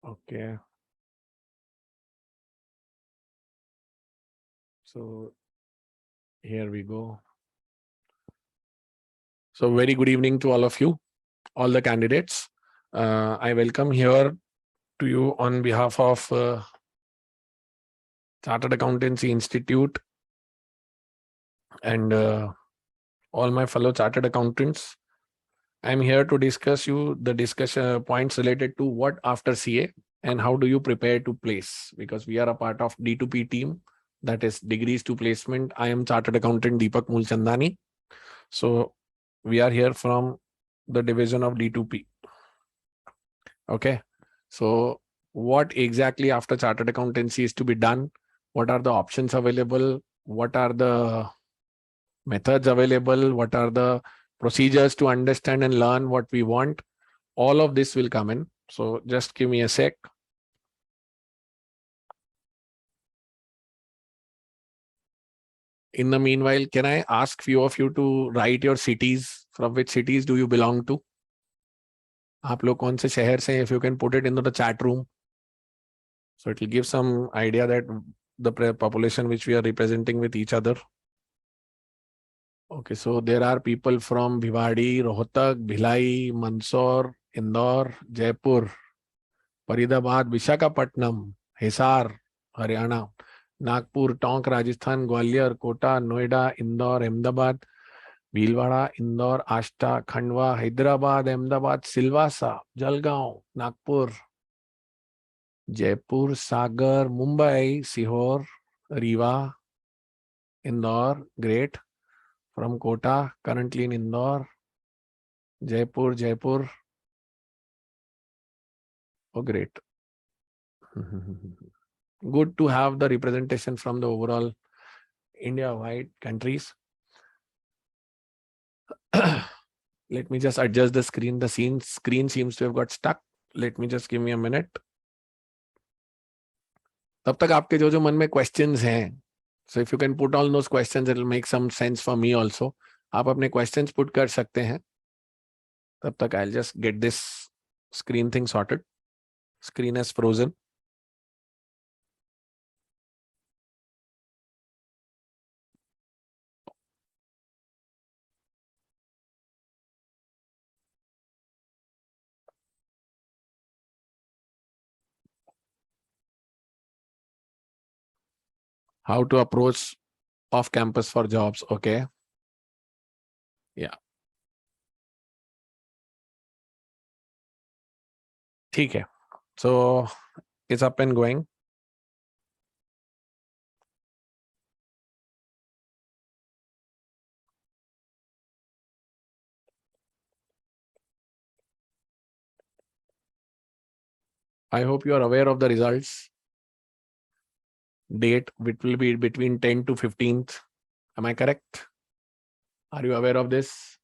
Okay. So here we go. So very good evening to all of you, all the candidates. I welcome here to you on behalf of Chartered Accountancy Institute and all my fellow chartered accountants. I'm here to discuss you the discussion points related to what after CA and how do you prepare to place, because we are a part of D2P team, that is degrees to placement. I am Chartered Accountant Deepak Mulchandani. So we are here from the division of D2P. Okay. So what exactly after chartered accountancy is to be done? What are the options available? What are the methods available? What are the procedures to understand and learn what we want? All of this will come in. So just give me a sec. In the meanwhile, can I ask few of you to write your cities? From which cities do you belong to? आप लोग कौन से शहर से? If you can put it into the chat room. So it will give some idea that the population which we are representing with each other. Okay, so there are people from Bhiwadi, Rohtak, Bhilai, Mandsaur, Indore, Jaipur, Faridabad, Visakhapatnam, Hisar, Haryana, Nagpur, Tonk, Rajasthan, Gwalior, Kota, Noida, Indore, Ahmedabad, Bhilwara, Indore, Ashta, Khandwa, Hyderabad, Ahmedabad, Silvassa, Jalgaon, Nagpur, Jaipur, Sagar, Mumbai, Sihor, Rewa, Indore, great. From Kota, currently in Indore, Jaipur. Oh, great. Good to have the representation from the overall India-wide countries. Let me just adjust the screen. The screen seems to have got stuck. Let me just give me a minute. तब तक आपके जो मन में questions हैं, so if you can put all those questions, it will make some sense for me also. आप अपने questions put कर सकते हैं. तब तक I'll just get this screen thing sorted. Screen is frozen. How to approach off campus for jobs. Okay. Yeah. ठीक है. So it's up and going. I hope you are aware of the results. Date, which will be between 10 to 15th. Am I correct? Are you aware of this?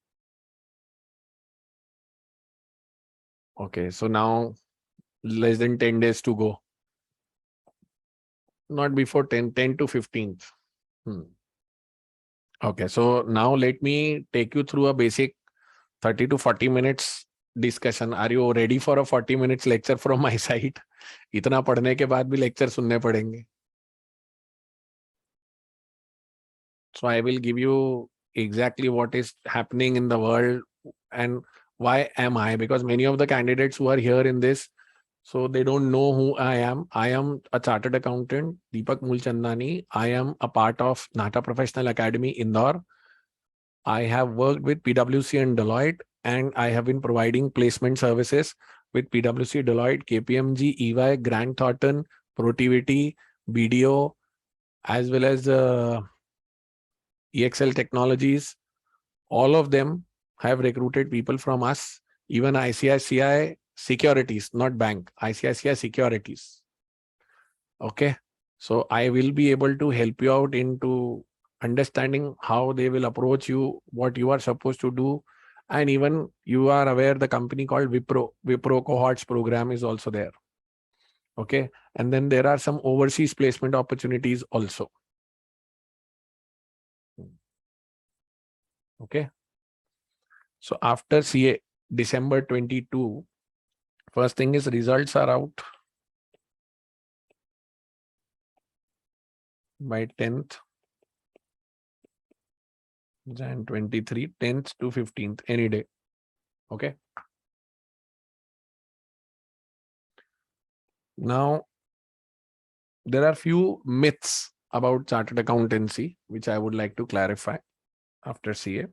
Okay, so now less than 10 days to go. Not before 10 to 15th. Okay, so now let me take you through a basic 30 to 40 minutes discussion. Are you ready for a 40 minutes lecture from my side? इतना पढ़ने के बाद भी lecture सुनने पड़ेंगे. So I will give you exactly what is happening in the world and why am I, because many of the candidates who are here in this, so they don't know who I am. I am a chartered accountant, Deepak Mulchandani. I am a part of Nata Professional Academy, Indore. I have worked with PwC and Deloitte, and I have been providing placement services with PwC, Deloitte, KPMG, EY, Grant Thornton, Protiviti, BDO, as well as EXL Technologies. All of them have recruited people from us, even ICICI Securities, not bank, ICICI Securities. Okay. So I will be able to help you out into understanding how they will approach you, what you are supposed to do. And even you are aware the company called Wipro cohorts program is also there. Okay. And then there are some overseas placement opportunities also. Okay. So after CA, December 22, first thing is results are out. by 10th Jan 23, 10th to 15th, any day. Okay. Now, there are few myths about chartered accountancy, which I would like to clarify after CA.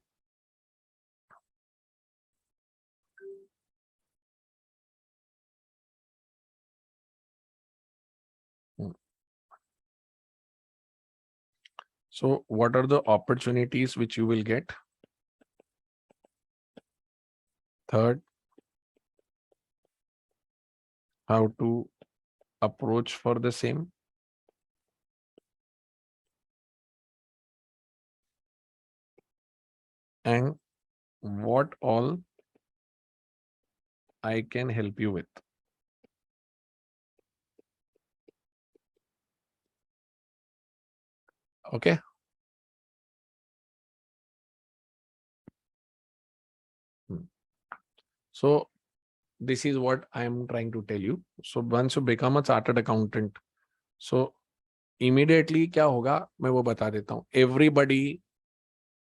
So what are the opportunities which you will get? Third, how to approach for the same. And what all I can help you with. Okay. So this is what I am trying to tell you. So once you become a chartered accountant, so immediately क्या होगा मैं वो बता देता हूँ. Everybody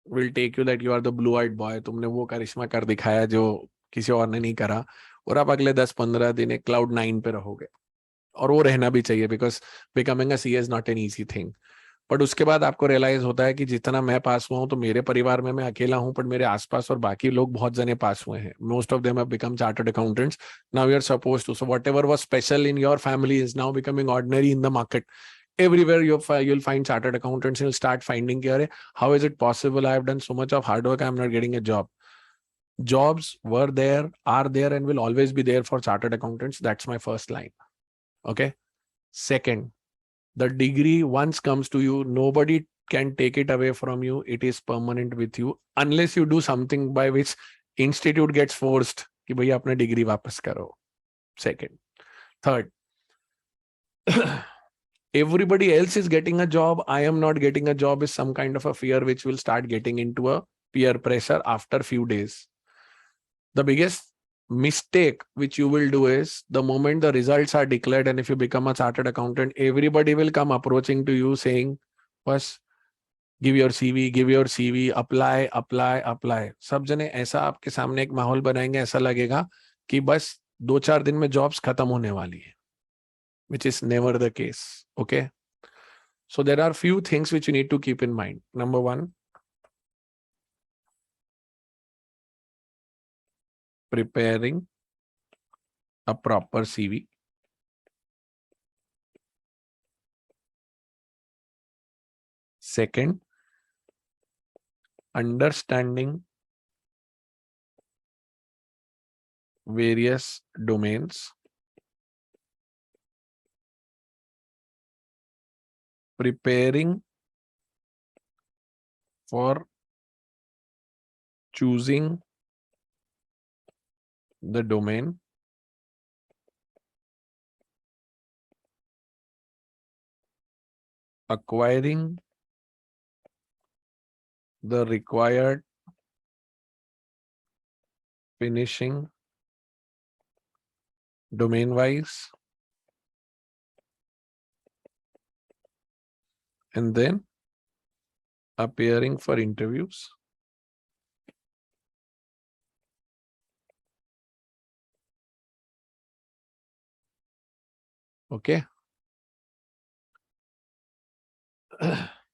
will take you that you are the blue-eyed boy. तुमने वो करिश्मा कर दिखाया जो किसी और ने नहीं करा, और आप अगले 10-15 दिन एक क्लाउड 9 पे रहोगे. और वो रहना भी चाहिए, because becoming a CA is not an easy thing. But उसके बाद आपको रियलाइज होता है कि जितना मैं पास हुआ हूं, तो मेरे परिवार में मैं अकेला हूं, पर मेरे आसपास और बाकी लोग बहुत जने पास हुए हैं. Most of them have become chartered accountants. Now you are supposed to, so whatever was special in your family is now becoming ordinary in the market. Everywhere you'll find chartered accountants. You'll start finding, how is it possible? I have done so much of hard work, I'm not getting a job. Jobs were there, are there, and will always be there for chartered accountants. That's my first line. Okay. Second, the degree once comes to you, nobody can take it away from you. It is permanent with you unless you do something by which institute gets forced कि भैया अपना degree वापस करो. Second. Third, everybody else is getting a job, I am not getting a job is some kind of a fear which will start getting into a peer pressure after few days. The biggest mistake which you will do is the moment the results are declared, and if you become a chartered accountant, everybody will come approaching to you saying, बस give your CV, apply. सब जने ऐसा आपके सामने एक माहौल बनाएंगे, ऐसा लगेगा कि बस 2-4 दिन में जॉब्स खत्म होने वाली है, which is never the case. Okay. So there are few things which you need to keep in mind. Number one, preparing a proper CV. Second, understanding various domains. Preparing for choosing the domain. Acquiring the required finishing domain wise, and then appearing for interviews. Okay.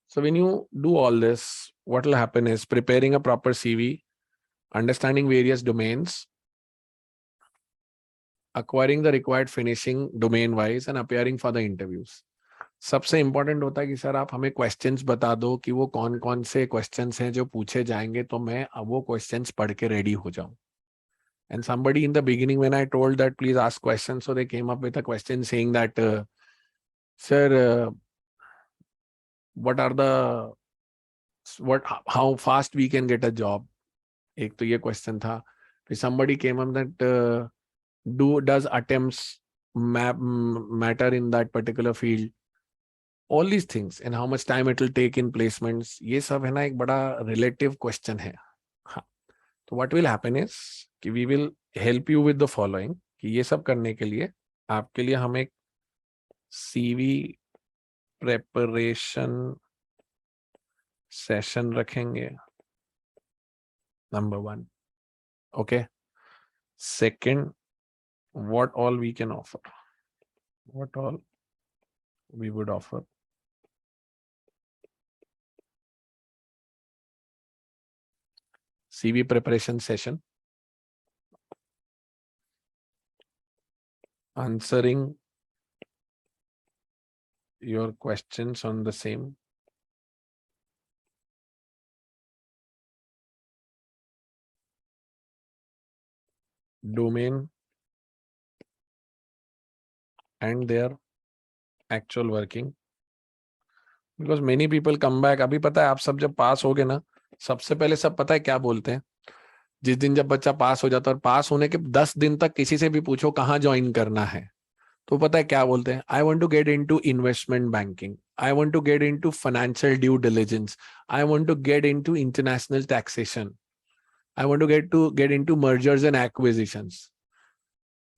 So when you do all this, what will happen is preparing a proper CV, understanding various domains, acquiring the required finishing domain wise, and appearing for the interviews. सबसे important होता है कि sir आप हमें questions बता दो कि वो कौन कौन से क्वेश्चंस हैं जो पूछे जाएंगे, तो मैं अब वो क्वेश्चंस पढ़ के रेडी हो जाऊं. And somebody in the beginning, when I told that please ask questions, so they came up with a question saying that, sir, how fast we can get a job. एक तो ये question था. फिर somebody came up that does attempts matter in that particular field. All these things and how much time it will take in placements. ये सब है ना एक बड़ा relative question है. हाँ. तो what will happen is कि we will help you with the following. कि ये सब करने के लिए आपके लिए हम एक CV प्रेपरेशन सेशन रखेंगे, number 1. Okay. Second, what all we can offer, what all we would offer. CV preparation session, answering your questions on the same, domain and their actual working, because many people come back. अभी पता है आप सब जब पास होगे ना, सबसे पहले सब पता है क्या बोलते हैं, जिस दिन जब बच्चा पास हो जाता है और पास होने के 10 दिन तक किसी से भी पूछो कहाँ ज्वाइन करना है, तो पता है क्या बोलते हैं, I want to get into investment banking, I want to get into financial due diligence, I want to get into international taxation, I want to get into mergers and acquisitions.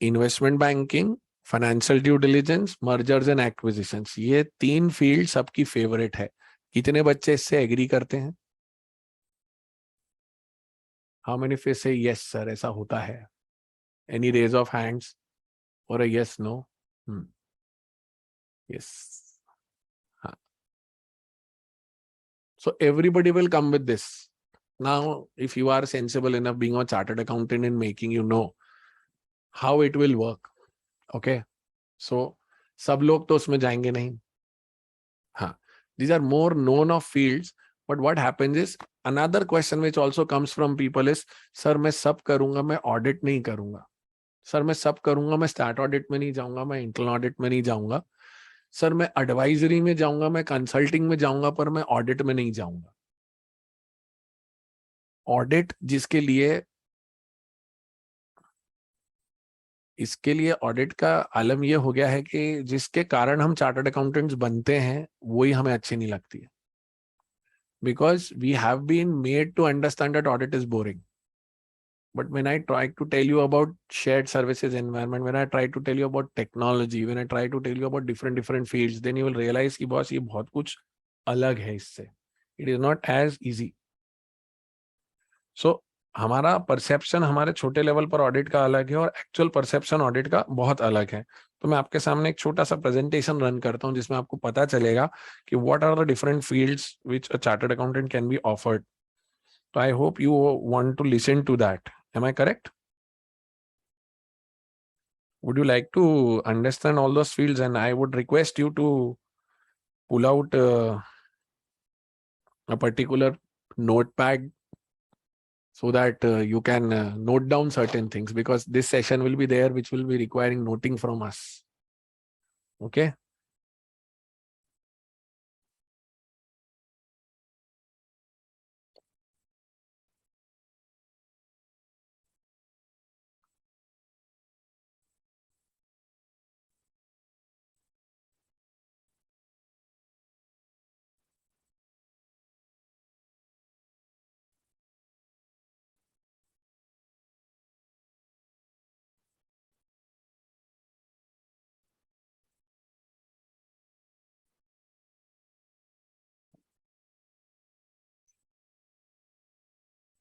Investment banking, financial due diligence, mergers and acquisitions, ये 3 field सबकी favourite है. कितने बच्चे इससे agree करते हैं? How many face से yes sir ऐसा होता है? एनी रेज ऑफ हैंड्स और uh yes no? Yes. So everybody will come with this. Now, if you are sensible enough being a chartered accountant and making, you know how it will work. Okay. So सब लोग तो उसमें जाएंगे नहीं. हाँ. These are more known of fields. But what happens is another question which also comes from people is, sir मैं सब करूंगा, मैं ऑडिट नहीं करूंगा. सर मैं सब करूंगा, मैं स्टार्ट ऑडिट में नहीं जाऊंगा, मैं इंटरनल ऑडिट में नहीं जाऊंगा. सर मैं एडवाइजरी में जाऊंगा, मैं कंसल्टिंग में जाऊंगा, पर मैं ऑडिट में नहीं जाऊंगा. ऑडिट जिसके लिए, इसके लिए ऑडिट का आलम यह हो गया है कि जिसके कारण हम चार्टर्ड अकाउंटेंट्स बनते हैं वही हमें अच्छी नहीं लगती है. Because we have been made to understand that audit is boring. But when I try to tell you about shared services environment, when I try to tell you about technology, when I try to tell you about different fields, then you will realize कि boss ये बहुत कुछ अलग है इससे. It is not as easy. So हमारा perception हमारे छोटे लेवल पर ऑडिट का अलग है और एक्चुअल परसेप्शन ऑडिट का बहुत अलग है. तो मैं आपके सामने एक छोटा सा प्रेजेंटेशन रन करता हूं जिसमें आपको पता चलेगा कि what are the different fields which a chartered accountant can be offered. तो I hope you want to listen to that. Am I correct? Would you like to understand all those fields? And I would request you to pull out a particular notepad so that you can note down certain things, because this session will be there which will be requiring noting from us. Okay.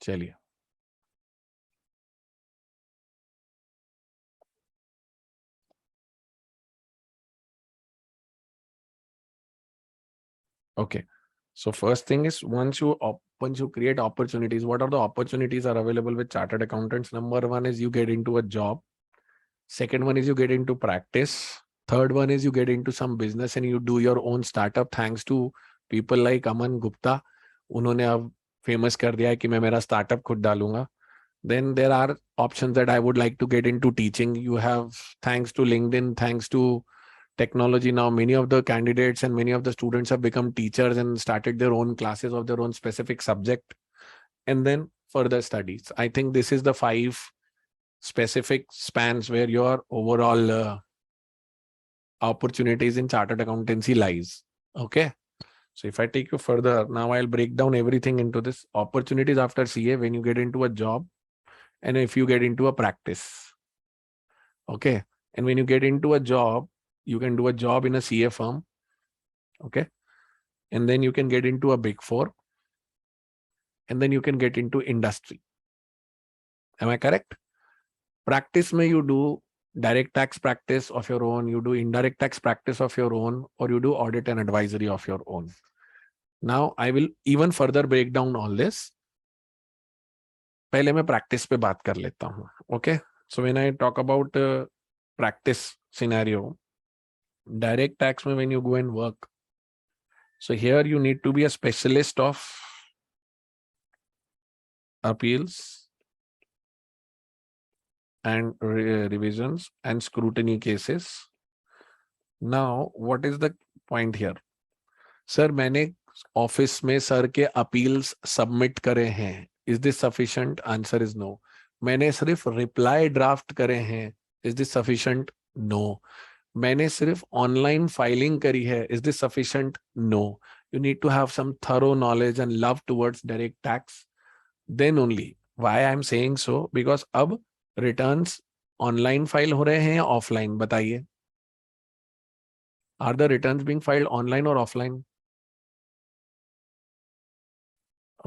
चलिए. Okay. So first thing is, once you create opportunities, what are the opportunities are available with chartered accountants? Number 1 is you get into a job. Second one is you get into practice. Third one is you get into some business and you do your own startup, thanks to people like Aman Gupta. उन्होंने अब famous कर दिया है कि मैं मेरा startup खुद डालूंगा. Then there are options that I would like to get into teaching. You have, thanks to LinkedIn, thanks to technology, now many of the candidates and many of the students have become teachers and started their own classes of their own specific subject, and then further studies. I think this is the 5 specific spans where your overall opportunities in chartered accountancy lies. Okay. So if I take you further, now I'll break down everything into this. Opportunities after CA when you get into a job and if you get into a practice. Okay. And when you get into a job, you can do a job in a CA firm. Okay. And then you can get into a big four. And then you can get into industry. Am I correct? Practice may you do direct tax practice of your own, you do indirect tax practice of your own, or you do audit and advisory of your own. Now I will even further break down all this. पहले मैं practice पे बात कर लेता हूँ. Okay. So when I talk about practice scenario, direct tax mein when you go and work, so here you need to be a specialist of appeals and revisions and scrutiny cases. Now what is the point here? Sir, मैंने office में sir के appeals submit करे हैं. Is this sufficient? Answer is no. मैंने सिर्फ reply draft करे हैं. Is this sufficient? No. मैंने सिर्फ ऑनलाइन फाइलिंग करी है. Is this sufficient? No. You need to have some thorough knowledge and love towards direct tax. Then only. Why I am saying so? Because अब returns online file हो रहे हैं या offline? बताइए. Are the returns being filed online और offline?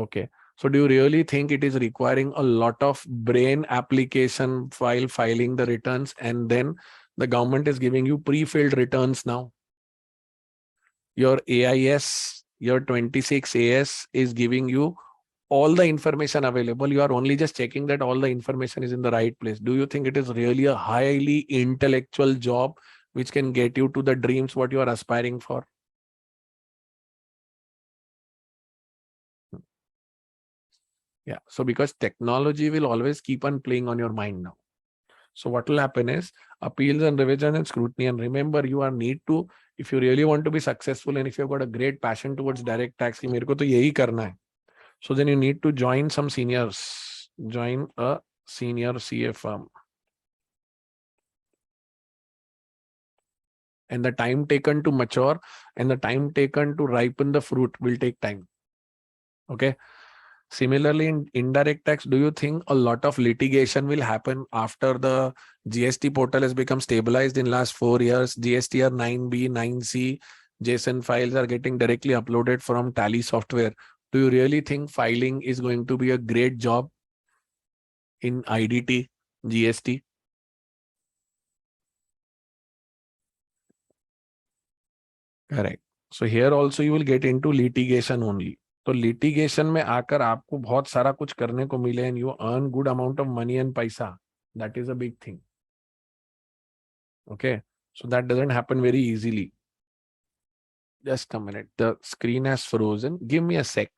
Okay. So do you really think it is requiring a lot of brain application while filing the returns, and then the government is giving you pre-filled returns now? Your AIS, your 26AS is giving you all the information available. You are only just checking that all the information is in the right place. Do you think it is really a highly intellectual job which can get you to the dreams what you are aspiring for? Yeah. So because technology will always keep on playing on your mind now. So what will happen is appeals and revision and scrutiny. And remember, you are need to, if you really want to be successful and if you've got a great passion towards direct tax, ki mere ko to yahi karna hai. So then you need to join some seniors, join a senior CA firm. And the time taken to mature and the time taken to ripen the fruit will take time. Okay. Similarly, in indirect tax, do you think a lot of litigation will happen after the GST portal has become stabilized in last 4 years? GSTR 9B, 9C, JSON files are getting directly uploaded from Tally software. Do you really think filing is going to be a great job in IDT, GST? Correct. So here also you will get into litigation only. तो litigation में आकर आपको बहुत सारा कुछ करने को मिले and you earn good amount of money and पैसा, that is a big thing. Okay, so that doesn't happen very easily. Just a minute, the screen has frozen. Give me a sec.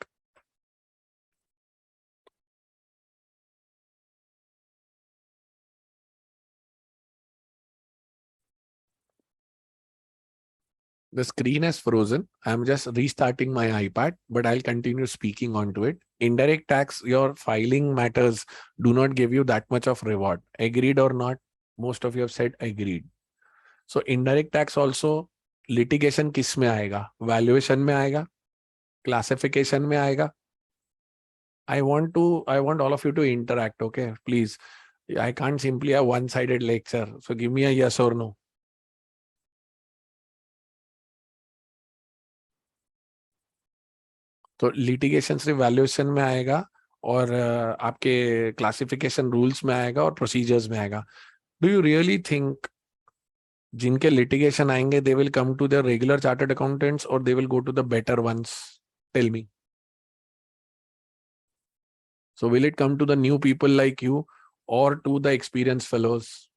The screen has frozen. I'm just restarting my iPad, but I'll continue speaking onto it. Indirect tax, your filing matters do not give you that much of reward. Agreed or not? Most of you have said agreed. So indirect tax also, litigation किस में आएगा? Valuation में आएगा? Classification में आएगा? I want all of you to interact, okay? Please. I can't simply have one-sided lecture. So give me a yes or no. तो litigation सिर्फ valuation में आएगा और आपके क्लासिफिकेशन रूल्स में आएगा और प्रोसीजर्स में आएगा. डू यू रियली थिंक जिनके लिटिगेशन आएंगे they will come to the regular chartered accountants और they will go to the better ones? Tell me. So will it come to the new people like you or to the experienced fellows?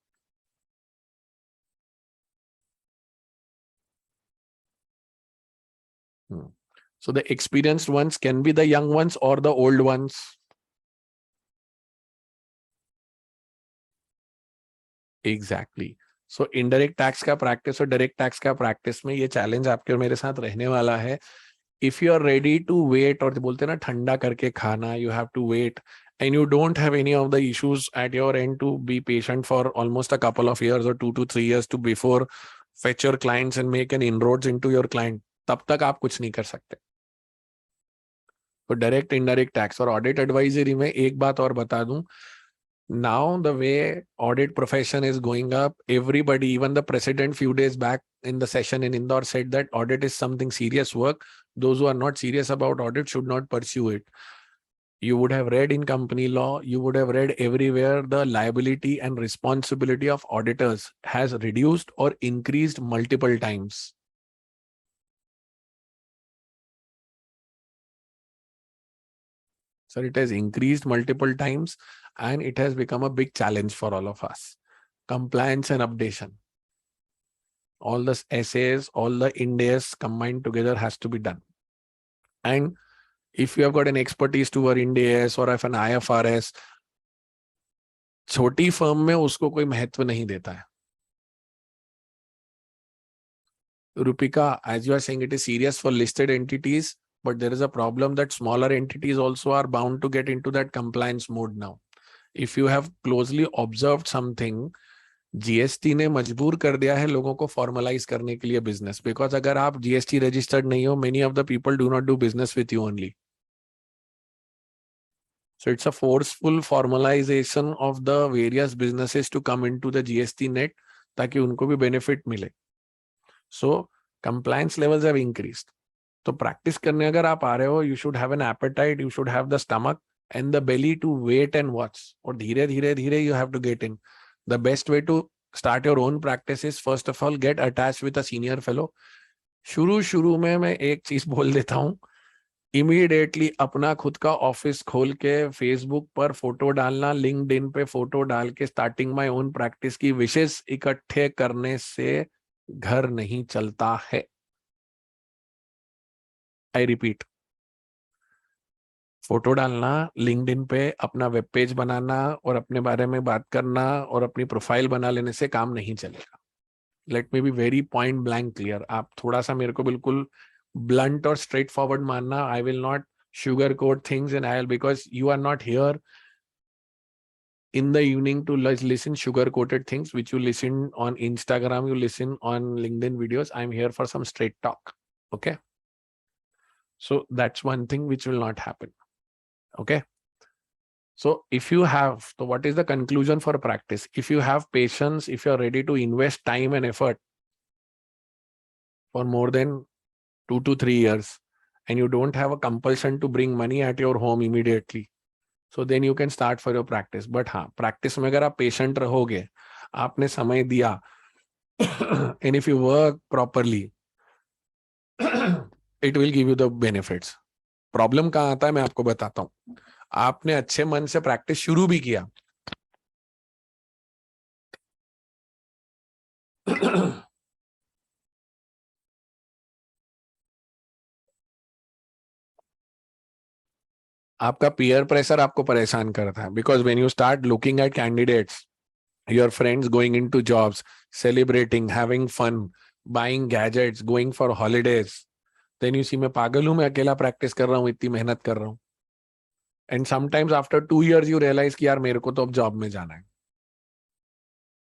So the experienced ones can be the young ones or the old ones. Exactly. So indirect tax का practice और direct tax का practice में ये challenge आपके और मेरे साथ रहने वाला है. If you are ready to wait, और बोलते हैं ना ठंडा करके खाना, you have to wait, and you don't have any of the issues at your end to be patient for almost a couple of years or 2 to 3 years to before fetch your clients and make an inroads into your client, तब तक आप कुछ नहीं कर सकते. तो direct indirect tax और audit advisory में एक बात और बता दूं, Now the way audit profession is going up, everybody, even the president few days back in the session in Indore said that audit is something serious work. Those who are not serious about audit should not pursue it. You would have read in company law, you would have read everywhere, the liability and responsibility of auditors has reduced or increased multiple times. So it has increased multiple times and it has become a big challenge for all of us. Compliance and updation. All the essays, all the Ind AS combined together has to be done. And if you have got an expertise toward Ind AS or if an IFRS, छोटी firm में उसको कोई महत्व नहीं देता है. Rupika, as you are saying, it is serious for listed entities, but there is a problem that smaller entities also are bound to get into that compliance mode now. If you have closely observed something, GST ने मजबूर कर दिया है लोगों को formalise करने के लिए बिजनेस, बिकॉज अगर आप जीएसटी रजिस्टर्ड नहीं हो, many of the people do not do business with you only. So it's a forceful formalization of the various businesses to come into the GST net ताकि उनको भी benefit मिले. So compliance levels have increased. तो practice करने अगर आप आ रहे हो, you should have an appetite, you should have the stomach and the belly to wait and watch. और धीरे धीरे धीरे you have to get in. The best way to start your own practice is first of all get attached with a senior fellow. शुरू में मैं एक चीज बोल देता हूँ, इमीडिएटली अपना खुद का ऑफिस खोल के फेसबुक पर फोटो डालना, लिंक्डइन पे फोटो डाल के स्टार्टिंग माय ओन प्रैक्टिस की विशेष इकट्ठे करने से घर नहीं चलता है. आई रिपीट, फोटो डालना लिंक्डइन पे, अपना वेब पेज बनाना और अपने बारे में बात करना और अपनी प्रोफाइल बना लेने से काम नहीं चलेगा. Let me be very point blank clear. आप थोड़ा सा मेरे को बिल्कुल blunt or straightforward manna. I will not sugarcoat things and I'll, because you are not here in the evening to listen sugar-coated things which you listen on Instagram, you listen on LinkedIn videos. I'm here for some straight talk. Okay. So that's one thing which will not happen. Okay. So if you have, so what is the conclusion for practice? If you have patience, if you're ready to invest time and effort for more than 2 to 3 years, and you don't have a compulsion to bring money at your home immediately, so then you can start for your practice. But हाँ, practice में अगर आप patient रहोगे, आपने समय दिया, and if you work properly, it will give you the benefits. Problem कहाँ आता है मैं आपको बताता हूँ. आपने अच्छे मन से practice शुरू भी किया, आपका peer pressure आपको परेशान करता है, because when you start looking at candidates, your friends going into jobs, celebrating, having fun, buying gadgets, going for holidays, then you see मैं पागल हूँ, मैं अकेला practice कर रहा हूँ, इतनी मेहनत कर रहा हूँ. And sometimes after 2 years you realize कि यार मेरे को तो अब जॉब में जाना है.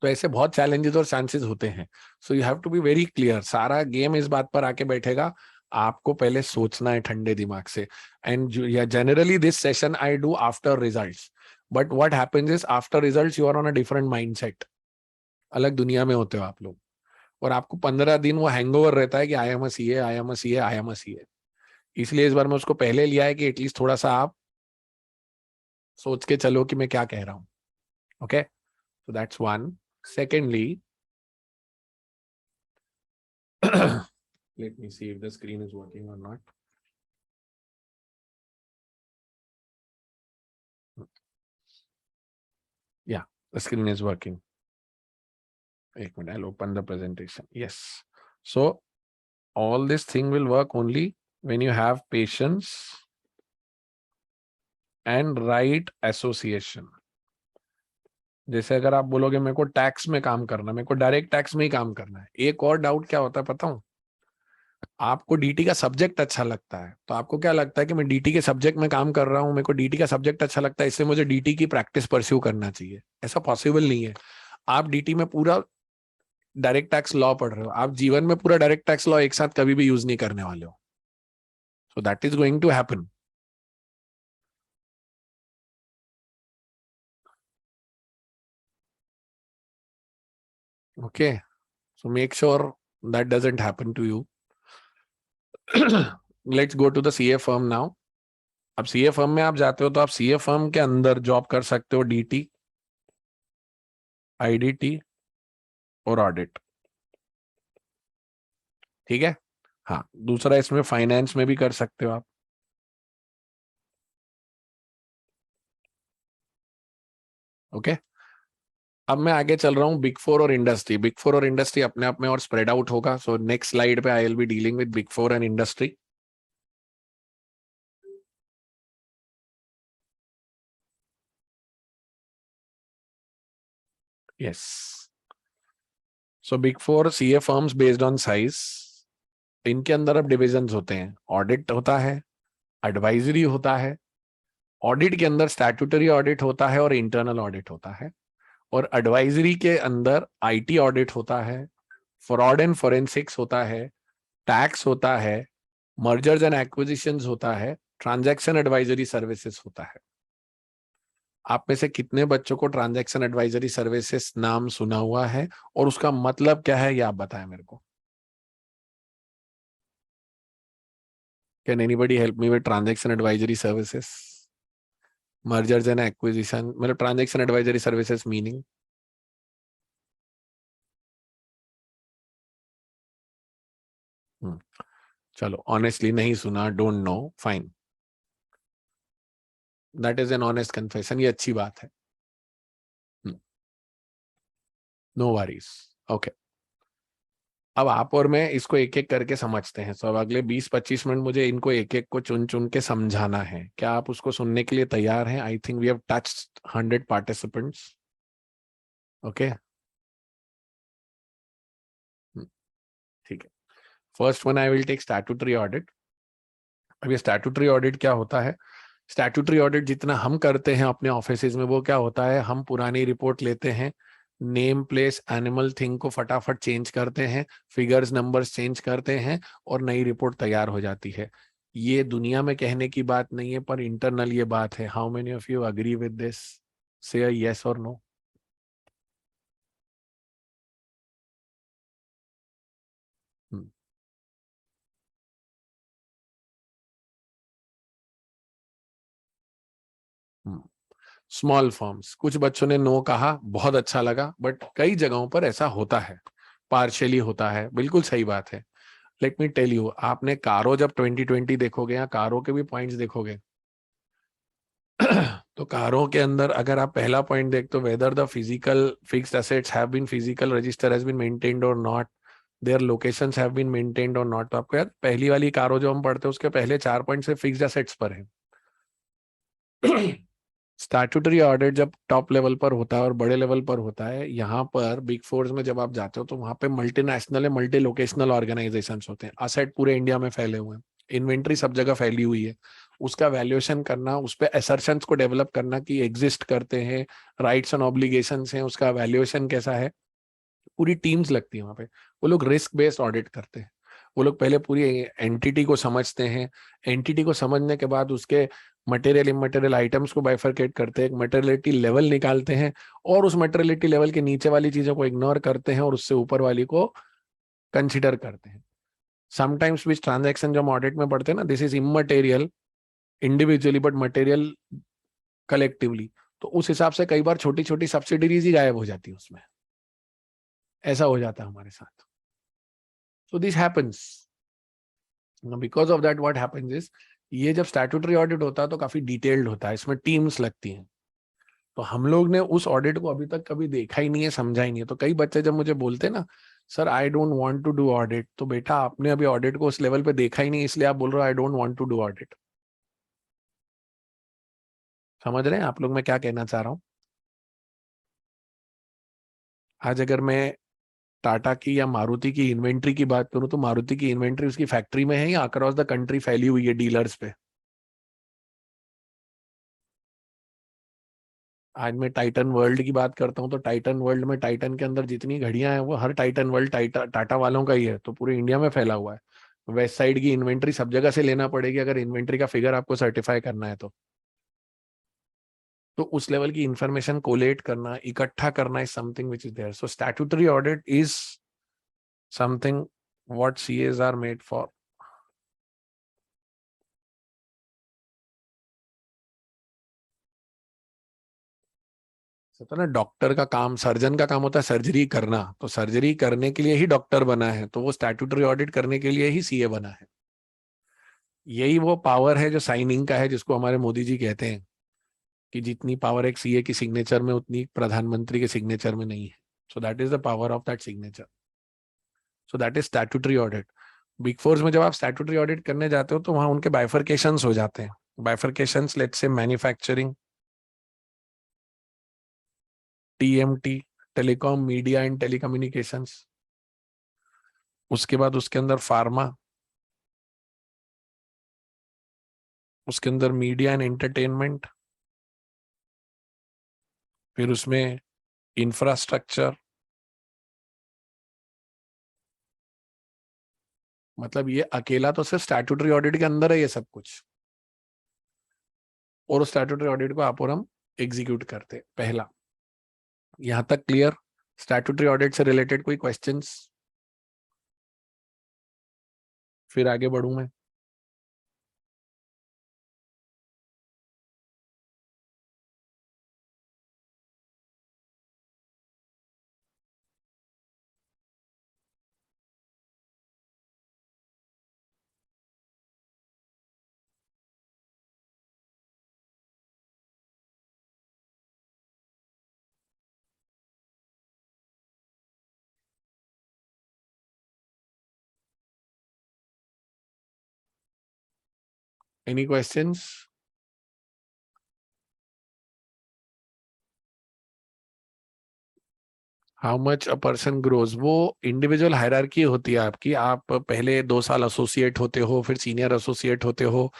तो ऐसे बहुत चैलेंजेस और चांसेस होते हैं. So you have to be very clear. सारा गेम इस बात पर आके बैठेगा, आपको पहले सोचना है ठंडे दिमाग से. And generally this session I do after results, but what happens is after results you are on a different mindset. अलग दुनिया में होते हो आप लोग, और आपको 15 दिन वो हैंगओवर रहता है कि I am a CA, I am a CA, I am a CA. इसलिए इस बार मैं उसको पहले लिया है कि एटलीस्ट थोड़ा सा आप सोच के चलो कि मैं क्या कह रहा हूँ. Okay, so that's one. Secondly, let me see if the screen is working or not. Yeah, the screen is working. Wait a minute, I'll open the presentation. Yes. So all this thing will work only when you have patience and right association. जैसे अगर आप बोलोगे मेरे को tax में काम करना, मेरे को डायरेक्ट टैक्स में ही काम करना है. एक और डाउट क्या होता है पता हूं, आपको डीटी का सब्जेक्ट अच्छा लगता है, तो आपको क्या लगता है कि मैं डीटी के सब्जेक्ट में काम कर रहा हूं, मेरे को डीटी का सब्जेक्ट अच्छा लगता है, इससे मुझे डीटी की प्रैक्टिस परस्यू करना चाहिए. ऐसा पॉसिबल नहीं है. आप डीटी में पूरा डायरेक्ट टैक्स लॉ पढ़ रहे हो, आप जीवन में पूरा डायरेक्ट टैक्स लॉ एक साथ कभी भी यूज नहीं करने वाले हो. So that is going to happen. Okay, so make sure that doesn't happen to you. Let's go to the CA firm now. अब सीए फर्म में आप जाते हो तो आप सीए फर्म के अंदर जॉब कर सकते हो डीटी, आईडीटी और ऑडिट। ठीक है। हाँ, दूसरा इसमें फाइनेंस में भी कर सकते हो आप। ओके, अब मैं आगे चल रहा हूँ बिग फोर और इंडस्ट्री। बिग फोर और इंडस्ट्री अपने आप में और स्प्रेड आउट होगा। सो नेक्स्ट स्लाइड पे आई will be dealing with big four and industry. Yes, so big four CA firms based on size. इनके अंदर अब डिविजन्स होते हैं। ऑडिट होता है, एडवाइजरी होता है। ऑडिट के अंदर स्टैट्यूटरी ऑडिट होता है और इंटरनल ऑडिट होता है। और एडवाइजरी के अंदर आईटी ऑडिट होता है, फ्रॉड एंड फोरेंसिक्स होता है, टैक्स होता है, मर्जर्स एंड एक्विजिशंस होता है, ट्रांजैक्शन एडवाइजरी सर्विसेज होता है। आप में से कितने बच्चों को ट्रांजैक्शन एडवाइजरी सर्विसेज नाम सुना हुआ है और उसका मतलब क्या है, ये आप बताएं मेरे को। Can anybody help me with transaction advisory services? Mergers and acquisition मतलब ट्रांजैक्शन एडवाइजरी सर्विसेज मीनिंग। चलो, ऑनेस्टली नहीं सुना, don't know, fine, that is an honest confession, ये अच्छी बात है। No worries. ओके, अब आप और मैं इसको एक एक करके समझते हैं। सो अब अगले 20-25 मिनट मुझे इनको एक एक को चुन चुन के समझाना है। क्या आप उसको सुनने के लिए तैयार हैं? I think we have touched 100 participants. Okay, ठीक है। First one I will take statutory audit. अब ये स्टैट्यूटरी ऑडिट क्या होता है? स्टैट्यूटरी ऑडिट जितना हम करते हैं अपने ऑफिस में, वो क्या होता है, हम पुरानी रिपोर्ट लेते हैं, नेम प्लेस एनिमल थिंग को फटाफट चेंज करते हैं, फिगर्स नंबर्स चेंज करते हैं और नई रिपोर्ट तैयार हो जाती है। ये दुनिया में कहने की बात नहीं है, पर इंटरनल ये बात है। How many of you agree with this? से यस और नो। स्मॉल फर्म्स, कुछ बच्चों ने नो कहा, बहुत अच्छा लगा, बट कई जगहों पर ऐसा होता है, पार्शियली होता है, बिल्कुल सही बात है। लेट मी टेल यू, आपने कारो जब 2020 देखोगे या कारो के भी पॉइंट्स देखोगे तो कारों के अंदर अगर आप पहला पॉइंट देख तो whether the physical fixed assets have been physical register has been maintained और not, their locations have been maintained और नॉट। तो आपको यार पहली वाली कारो जो हम पढ़ते हैं उसके पहले 4 पॉइंट से फिक्स्ड एसेट्स पर है। स्टैट्यूटरी ऑडिट जब टॉप लेवल पर होता है और बड़े लेवल पर होता है, यहाँ पर बिग फोर्स में जब आप जाते हो तो वहां पे मल्टीनेशनल है, मल्टी लोकेशनल ऑर्गेनाइजेशन होते हैं, असेट पूरे इंडिया में फैले हुए हैं, इन्वेंट्री सब जगह फैली हुई है। उसका वैल्यूएशन करना, उस पर असर्शंस को डेवलप करना कि एग्जिस्ट करते हैं, राइट्स एंड ऑब्लिगेशंस हैं, उसका वैल्यूएशन कैसा है, पूरी टीम्स लगती है वहां पे। वो लोग रिस्क बेस्ड ऑडिट करते हैं। वो लोग पहले पूरी एंटिटी को समझते हैं, एंटिटी को समझने के बाद उसके मटेरियल इमटेरियल आइटम्स को बाइफरकेट करते हैं, एक मटेरियलिटी लेवल निकालते हैं और उस मटेरियलिटी लेवल के नीचे वाली चीजों को इग्नोर करते हैं और उससे ऊपर वाली को कंसिडर करते हैं। समटाइम्स विच ट्रांजेक्शन जो हम ऑडिट में पढ़ते हैं ना, this is immaterial individually but material collectively. तो उस हिसाब से कई बार छोटी छोटी सब्सिडीज ही गायब हो जाती है उसमें। ऐसा हो जाता है हमारे साथ। So this happens, because of that what happens is, ये जब स्टैट्यूटरी ऑडिट होता है तो काफी डिटेल्ड होता है, इसमें टीम्स लगती हैं। तो हम लोग ने उस ऑडिट को अभी तक कभी देखा ही नहीं है, समझा ही नहीं है। तो कई बच्चे जब मुझे बोलते हैं ना, sir I don't want to do audit, तो बेटा आपने अभी ऑडिट को उस लेवल पे देखा ही नहीं, इसलिए आप बोल रहे हो I don't want to do audit. समझ रहे हैं आप लोग मैं क्या कहना चाह रहा हूँ? आज अगर मैं टाटा की या मारुति की इन्वेंट्री की बात करूं तो मारुति की इन्वेंट्री उसकी फैक्ट्री में है या अक्रॉस द कंट्री फैली हुई है डीलर्स पे? आज मैं टाइटन वर्ल्ड की बात करता हूँ तो टाइटन वर्ल्ड में, टाइटन के अंदर जितनी घड़ियां हैं वो हर टाइटन वर्ल्ड टाटा वालों का ही है, तो पूरे इंडिया में फैला हुआ है। वेस्ट साइड की इन्वेंट्री सब जगह से लेना पड़ेगी अगर इन्वेंट्री का फिगर आपको सर्टिफाई करना है तो। तो उस लेवल की इंफॉर्मेशन कोलेट करना, इकट्ठा करना is something which is there. So statutory audit is something what CS are made for. तो ना डॉक्टर का काम, सर्जन का काम होता है सर्जरी करना, तो सर्जरी करने के लिए ही डॉक्टर बना है, तो वो स्टैट्यूटरी ऑडिट करने के लिए ही सीए बना है. यही वो पावर है जो साइनिंग का है, जिसको हमारे मोदी जी कहते हैं कि जितनी पावर एक सीए की सिग्नेचर में उतनी प्रधानमंत्री के सिग्नेचर में नहीं है. सो that is the power of that signature. So that is statutory audit. Big force में जब आप स्टैट्यूटरी ऑडिट करने जाते हो तो वहां उनके बाइफर्केशंस हो जाते हैं. Bifurcations let's say manufacturing, TMT, telecom, media and telecommunications. उसके बाद उसके अंदर फार्मा, उसके अंदर मीडिया एंड एंटरटेनमेंट, फिर उसमें इंफ्रास्ट्रक्चर. मतलब ये अकेला तो सिर्फ स्टैट्यूटरी ऑडिट के अंदर है ये सब कुछ. और उस स्टैट्यूटरी ऑडिट को आप और हम एग्जीक्यूट करते हैं. पहला, यहां तक क्लियर? स्टैट्यूटरी ऑडिट से रिलेटेड कोई क्वेश्चंस? फिर आगे बढ़ूं मैं. Any questions? How much a person grows, वो इंडिविजुअल हायरार्की होती है आपकी. आप पहले 2 साल एसोसिएट होते हो, फिर सीनियर एसोसिएट होते हो,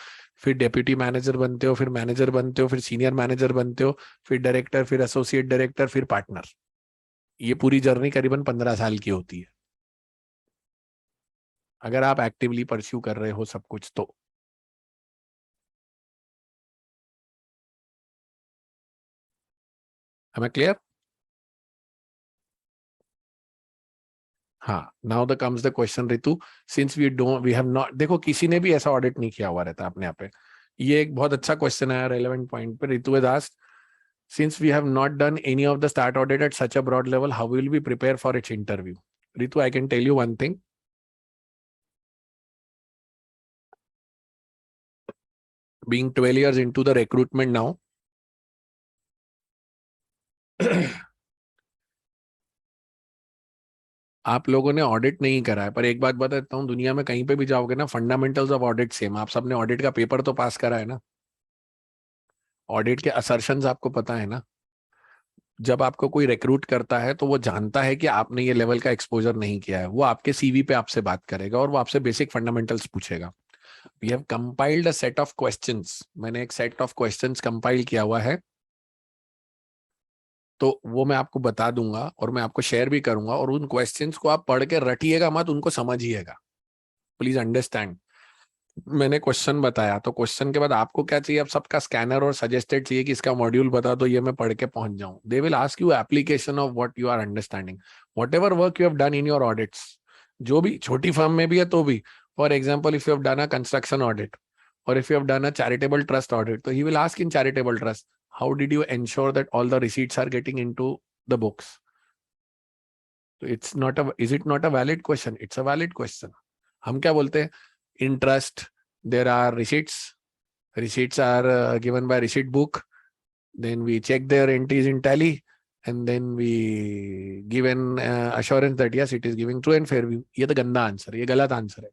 फिर डेप्यूटी मैनेजर बनते हो, फिर मैनेजर बनते हो, फिर सीनियर मैनेजर बनते हो, फिर डायरेक्टर, फिर एसोसिएट डायरेक्टर, फिर पार्टनर. ये पूरी जर्नी करीबन 15 साल की होती है, अगर आप एक्टिवली परस्यू कर रहे हो सब कुछ तो. हमें क्लियर? हाँ. Now the comes the question Ritu. Since we have not, देखो किसी ने भी ऐसा ऑडिट नहीं किया हुआ रहता अपने आप पे. ये एक बहुत अच्छा क्वेश्चन है, रेलेवेंट पॉइंट पे. Ritu has asked, since we have not done any of the start audit at such a broad level, how will we prepare for its interview? Ritu, I can tell you one thing. Being 12 years into the recruitment now, आप लोगों ने audit नहीं करा है, पर एक बात बताता हूँ, दुनिया में कहीं पे भी जाओगे ना, फंडामेंटल्स ऑफ ऑडिट सेम. आप सबने ऑडिट का पेपर तो पास करा है ना. ऑडिट के असर्शंस आपको पता है ना. जब आपको कोई रिक्रूट करता है तो वो जानता है कि आपने ये लेवल का एक्सपोजर नहीं किया है. वो आपके सीवी पे आपसे बात करेगा और वो आपसे बेसिक फंडामेंटल्स पूछेगा. We have compiled a set of questions. मैंने एक सेट ऑफ क्वेश्चंस कंपाइल किया हुआ है, तो वो मैं आपको बता दूंगा और मैं आपको शेयर भी करूंगा. और उन क्वेश्चंस को आप पढ़ के रटिएगा मत, उनको समझिएगा. Please understand. मैंने क्वेश्चन बताया, तो क्वेश्चन के बाद आपको क्या चाहिए? आप सबका स्कैनर और सजेस्टेड चाहिए कि इसका मॉड्यूल बता दो, ये मैं पढ़ के पहुंच जाऊं. They will ask you application of what you are understanding, whatever work you have done in your audits. जो भी छोटी फर्म में भी है तो भी. For example, if you have done a construction audit or if you have done a charitable trust audit, so he will ask in charitable trust, how did you ensure that all the receipts are getting into the books? So it's not a, is it not a valid question? It's a valid question. हम क्या बोलते हैं? In trust there are receipts. Receipts are given by receipt book. Then we check their entries in tally, and then we give an assurance that yes, it is giving true and fair view. ये तो गंदा answer, ये गलत answer है.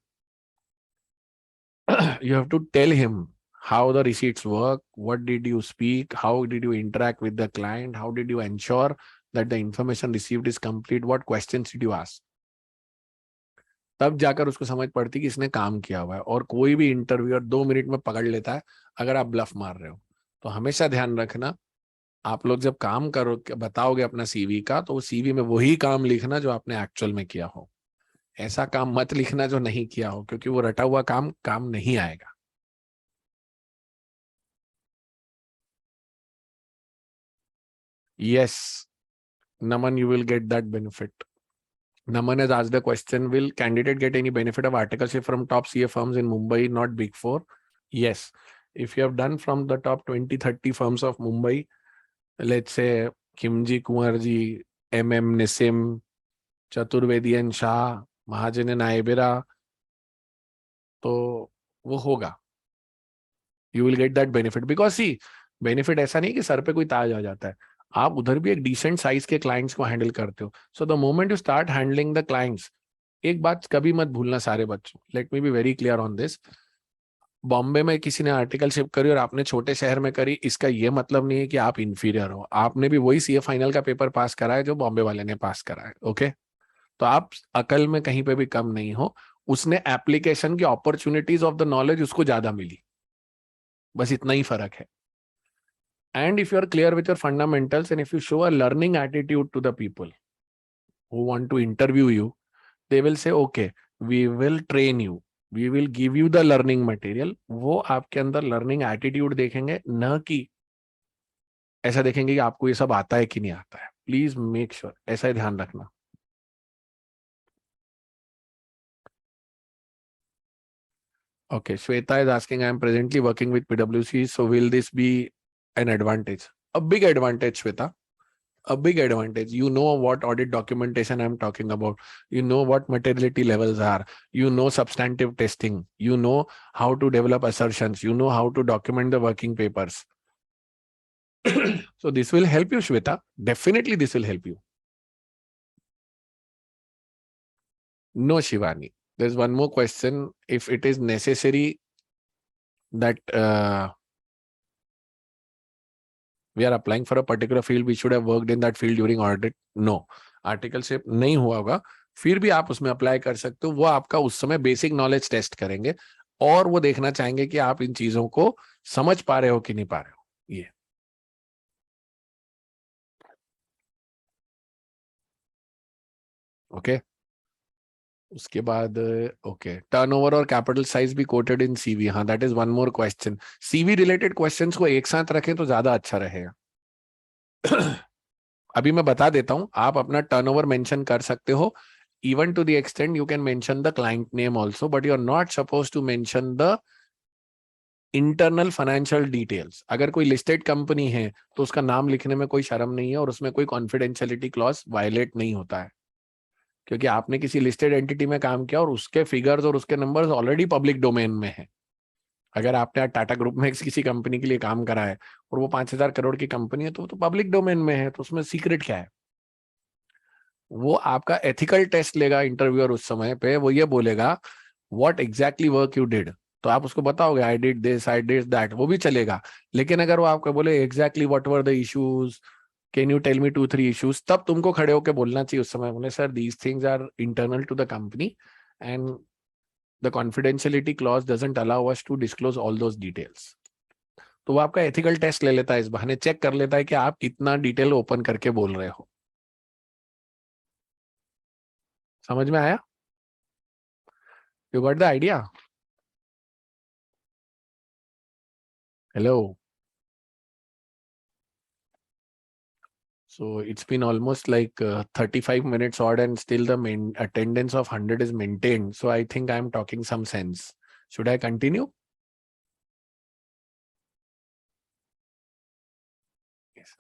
You have to tell him how the receipts work, what did you speak, how did you interact with the client, how did you ensure that the information received is complete, what questions did you ask. तब जाकर उसको समझ पड़ती कि इसने काम किया हुआ है. और कोई भी इंटरव्यूअर 2 मिनट में पकड़ लेता है अगर आप ब्लफ मार रहे हो. तो हमेशा ध्यान रखना, आप लोग जब काम करो बताओगे अपना सीवी का, तो सीवी में वही काम लिखना जो आपने एक्चुअल में किया हो. ऐसा काम मत लिखना जो नहीं किया हो, क्योंकि वो रटा हुआ काम काम नहीं आएगा. Yes, Naman, you will get that benefit. Naman has asked the question, will candidate get any benefit of articleship from top CA firms in Mumbai, not Big Four? Yes. If you have done from the top 20, 30 firms of Mumbai, let's say Kimji, Kumarji, MM, Nissim, Chaturvedi and Shah, Mahajan and Aibera, तो वो होगा. You will get that benefit because see, benefit ऐसा नहीं कि sir पे कोई ताज आ जाता है. आप उधर भी एक डिसेंट साइज के क्लाइंट्स को हैंडल करते हो. So the moment you start handling the clients, एक बात कभी मत भूलना सारे बच्चों, let me B very clear on this. Bombay में किसी ने आर्टिकलशिप करी और आपने छोटे शहर में करी, इसका ये मतलब नहीं है कि आप इंफीरियर हो. आपने भी वही सीए फाइनल का पेपर पास करा है जो बॉम्बे वाले ने पास करा है. ओके, तो आप अकल में कहीं पे भी कम नहीं हो. उसने एप्लीकेशन की अपॉर्चुनिटीज ऑफ द नॉलेज उसको ज्यादा मिली, बस इतना ही फर्क है. And if you are clear with your fundamentals and if you show a learning attitude to the people who want to interview you, they will say, okay, we will train you. We will give you the learning material. वो आपके अंदर learning attitude देखेंगे, न कि ऐसा देखेंगे कि आपको ये सब आता है कि नहीं आता है. Please make sure, ऐसा ही ध्यान रखना. Okay, Shweta is asking, I am presently working with PwC, so will this be an advantage? A big advantage, Shweta. A big advantage. You know what audit documentation I'm talking about. You know what materiality levels are. You know substantive testing. You know how to develop assertions. You know how to document the working papers. So this will help you, Shweta. Definitely this will help you. No, Shivani. There's one more question. If it is necessary that we are applying for a particular field, we should have worked in that field during audit. No, articleship नहीं हुआ होगा, फिर भी आप उसमें apply कर सकते हो. वो आपका उस समय बेसिक नॉलेज टेस्ट करेंगे और वो देखना चाहेंगे कि आप इन चीजों को समझ पा रहे हो कि नहीं पा रहे हो. ये ओके. उसके बाद ओके, टर्नओवर और कैपिटल साइज भी कोटेड इन सीवी. हाँ, that is one more question. CV related questions को एक साथ रखें तो ज्यादा अच्छा रहेगा. अभी मैं बता देता हूं, आप अपना टर्नओवर मेंशन कर सकते हो. Even to the extent you can mention the client name also, but you are not supposed to mention the internal financial details. अगर कोई लिस्टेड कंपनी है तो उसका नाम लिखने में कोई शर्म नहीं है और उसमें कोई कॉन्फिडेंशियलिटी क्लॉज वायलेट नहीं होता है, क्योंकि आपने किसी लिस्टेड एंटिटी में काम किया और उसके फिगर्स और उसके नंबर्स ऑलरेडी पब्लिक डोमेन में है. अगर आपने टाटा ग्रुप में किसी कंपनी के लिए काम करा है और वो 5,000 करोड़ की कंपनी है तो पब्लिक डोमेन में है, तो उसमें सीक्रेट क्या है. वो आपका एथिकल टेस्ट लेगा इंटरव्यूअर उस समय पे. वो ये बोलेगा what exactly work you did, तो आप उसको बताओगे I did this, I did that, वो भी चलेगा. लेकिन अगर वो आपको बोले exactly what were the issues, can you tell me 2-3 issues, तब तुमको खड़े होकर बोलना चाहिए उस समय, बोले sir these things are internal to the company and the confidentiality clause doesn't allow us to disclose all those details. तो वो आपका एथिकल टेस्ट ले लेता है, इस बहाने चेक कर लेता है कि आप कितना डिटेल ओपन करके बोल रहे हो. समझ में आया? You got the idea? Hello. So it's been almost like 35 minutes odd and still the main attendance of 100 is maintained. So I think I'm talking some sense. Should I continue? Yes.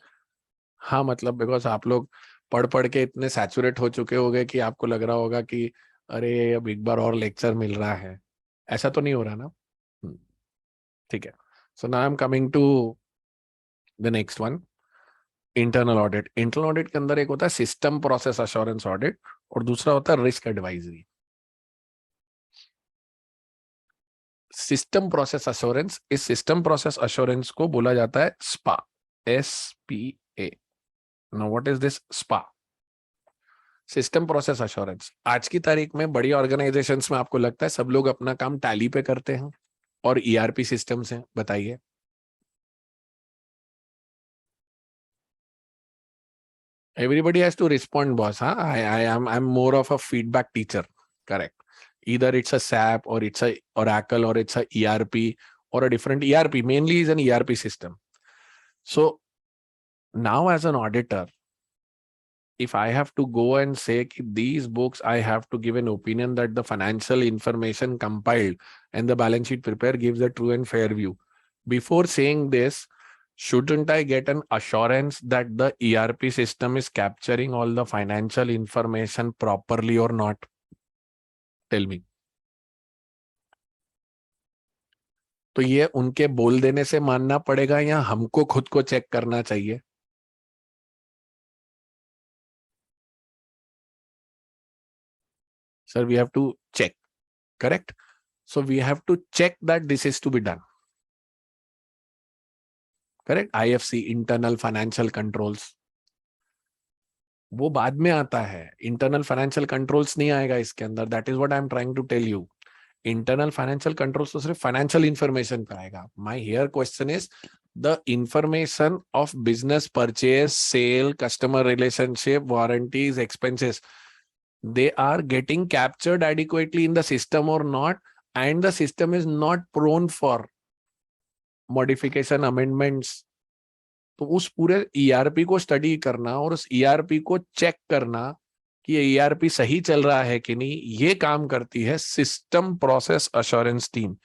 हाँ, मतलब because आप लोग पढ़ पढ़ के इतने saturate हो चुके होगे कि आपको लग रहा होगा कि अरे अब एक बार और लेक्चर मिल रहा है. ऐसा तो नहीं हो रहा ना? ठीक है. So now I am coming to the next one, internal audit. Internal audit के अंदर एक होता है सिस्टम प्रोसेस अश्योरेंस ऑडिट और दूसरा होता है risk advisory. System process assurance, इस सिस्टम प्रोसेस अश्योरेंस को बोला जाता है spa, SPA. Now what is this spa? System process assurance. आज की तारीख में बड़ी ऑर्गेनाइजेशंस में आपको लगता है सब लोग अपना काम टैली पे करते हैं और ERP सिस्टम्स हैं. बताइए. Everybody has to respond, boss. Huh? I'm more of a feedback teacher. Correct. Either it's a SAP or it's a Oracle or it's a ERP or a different ERP. Mainly is an ERP system. So Now as an auditor, if I have to go and say these books, I have to give an opinion that the financial information compiled and the balance sheet prepared gives a true and fair view. Before saying this, shouldn't I get an assurance that the ERP system is capturing all the financial information properly or not? Tell me. तो ये उनके बोल देने से मानना पड़ेगा या हमको खुद को चेक करना चाहिए? Sir, we have to check, correct? So we have to check that this is to be done. Correct? IFC, internal financial controls. वो बाद में आता है. इंटरनल फाइनेंशियल कंट्रोल्स नहीं आएगा इसके अंदर. That is what I am trying to tell you. Internal financial controls तो सिर्फ फाइनेंशियल इंफॉर्मेशन का आएगा. My here question is the information of business purchase, sale, customer relationship, warranties, expenses, they are getting captured adequately in the system or not, and the system is not prone for modification, amendments. तो उस पूरे ERP को study करना और उस ERP को check करना कि ये ERP सही चल रहा है कि नहीं, ये काम करती है system process assurance team.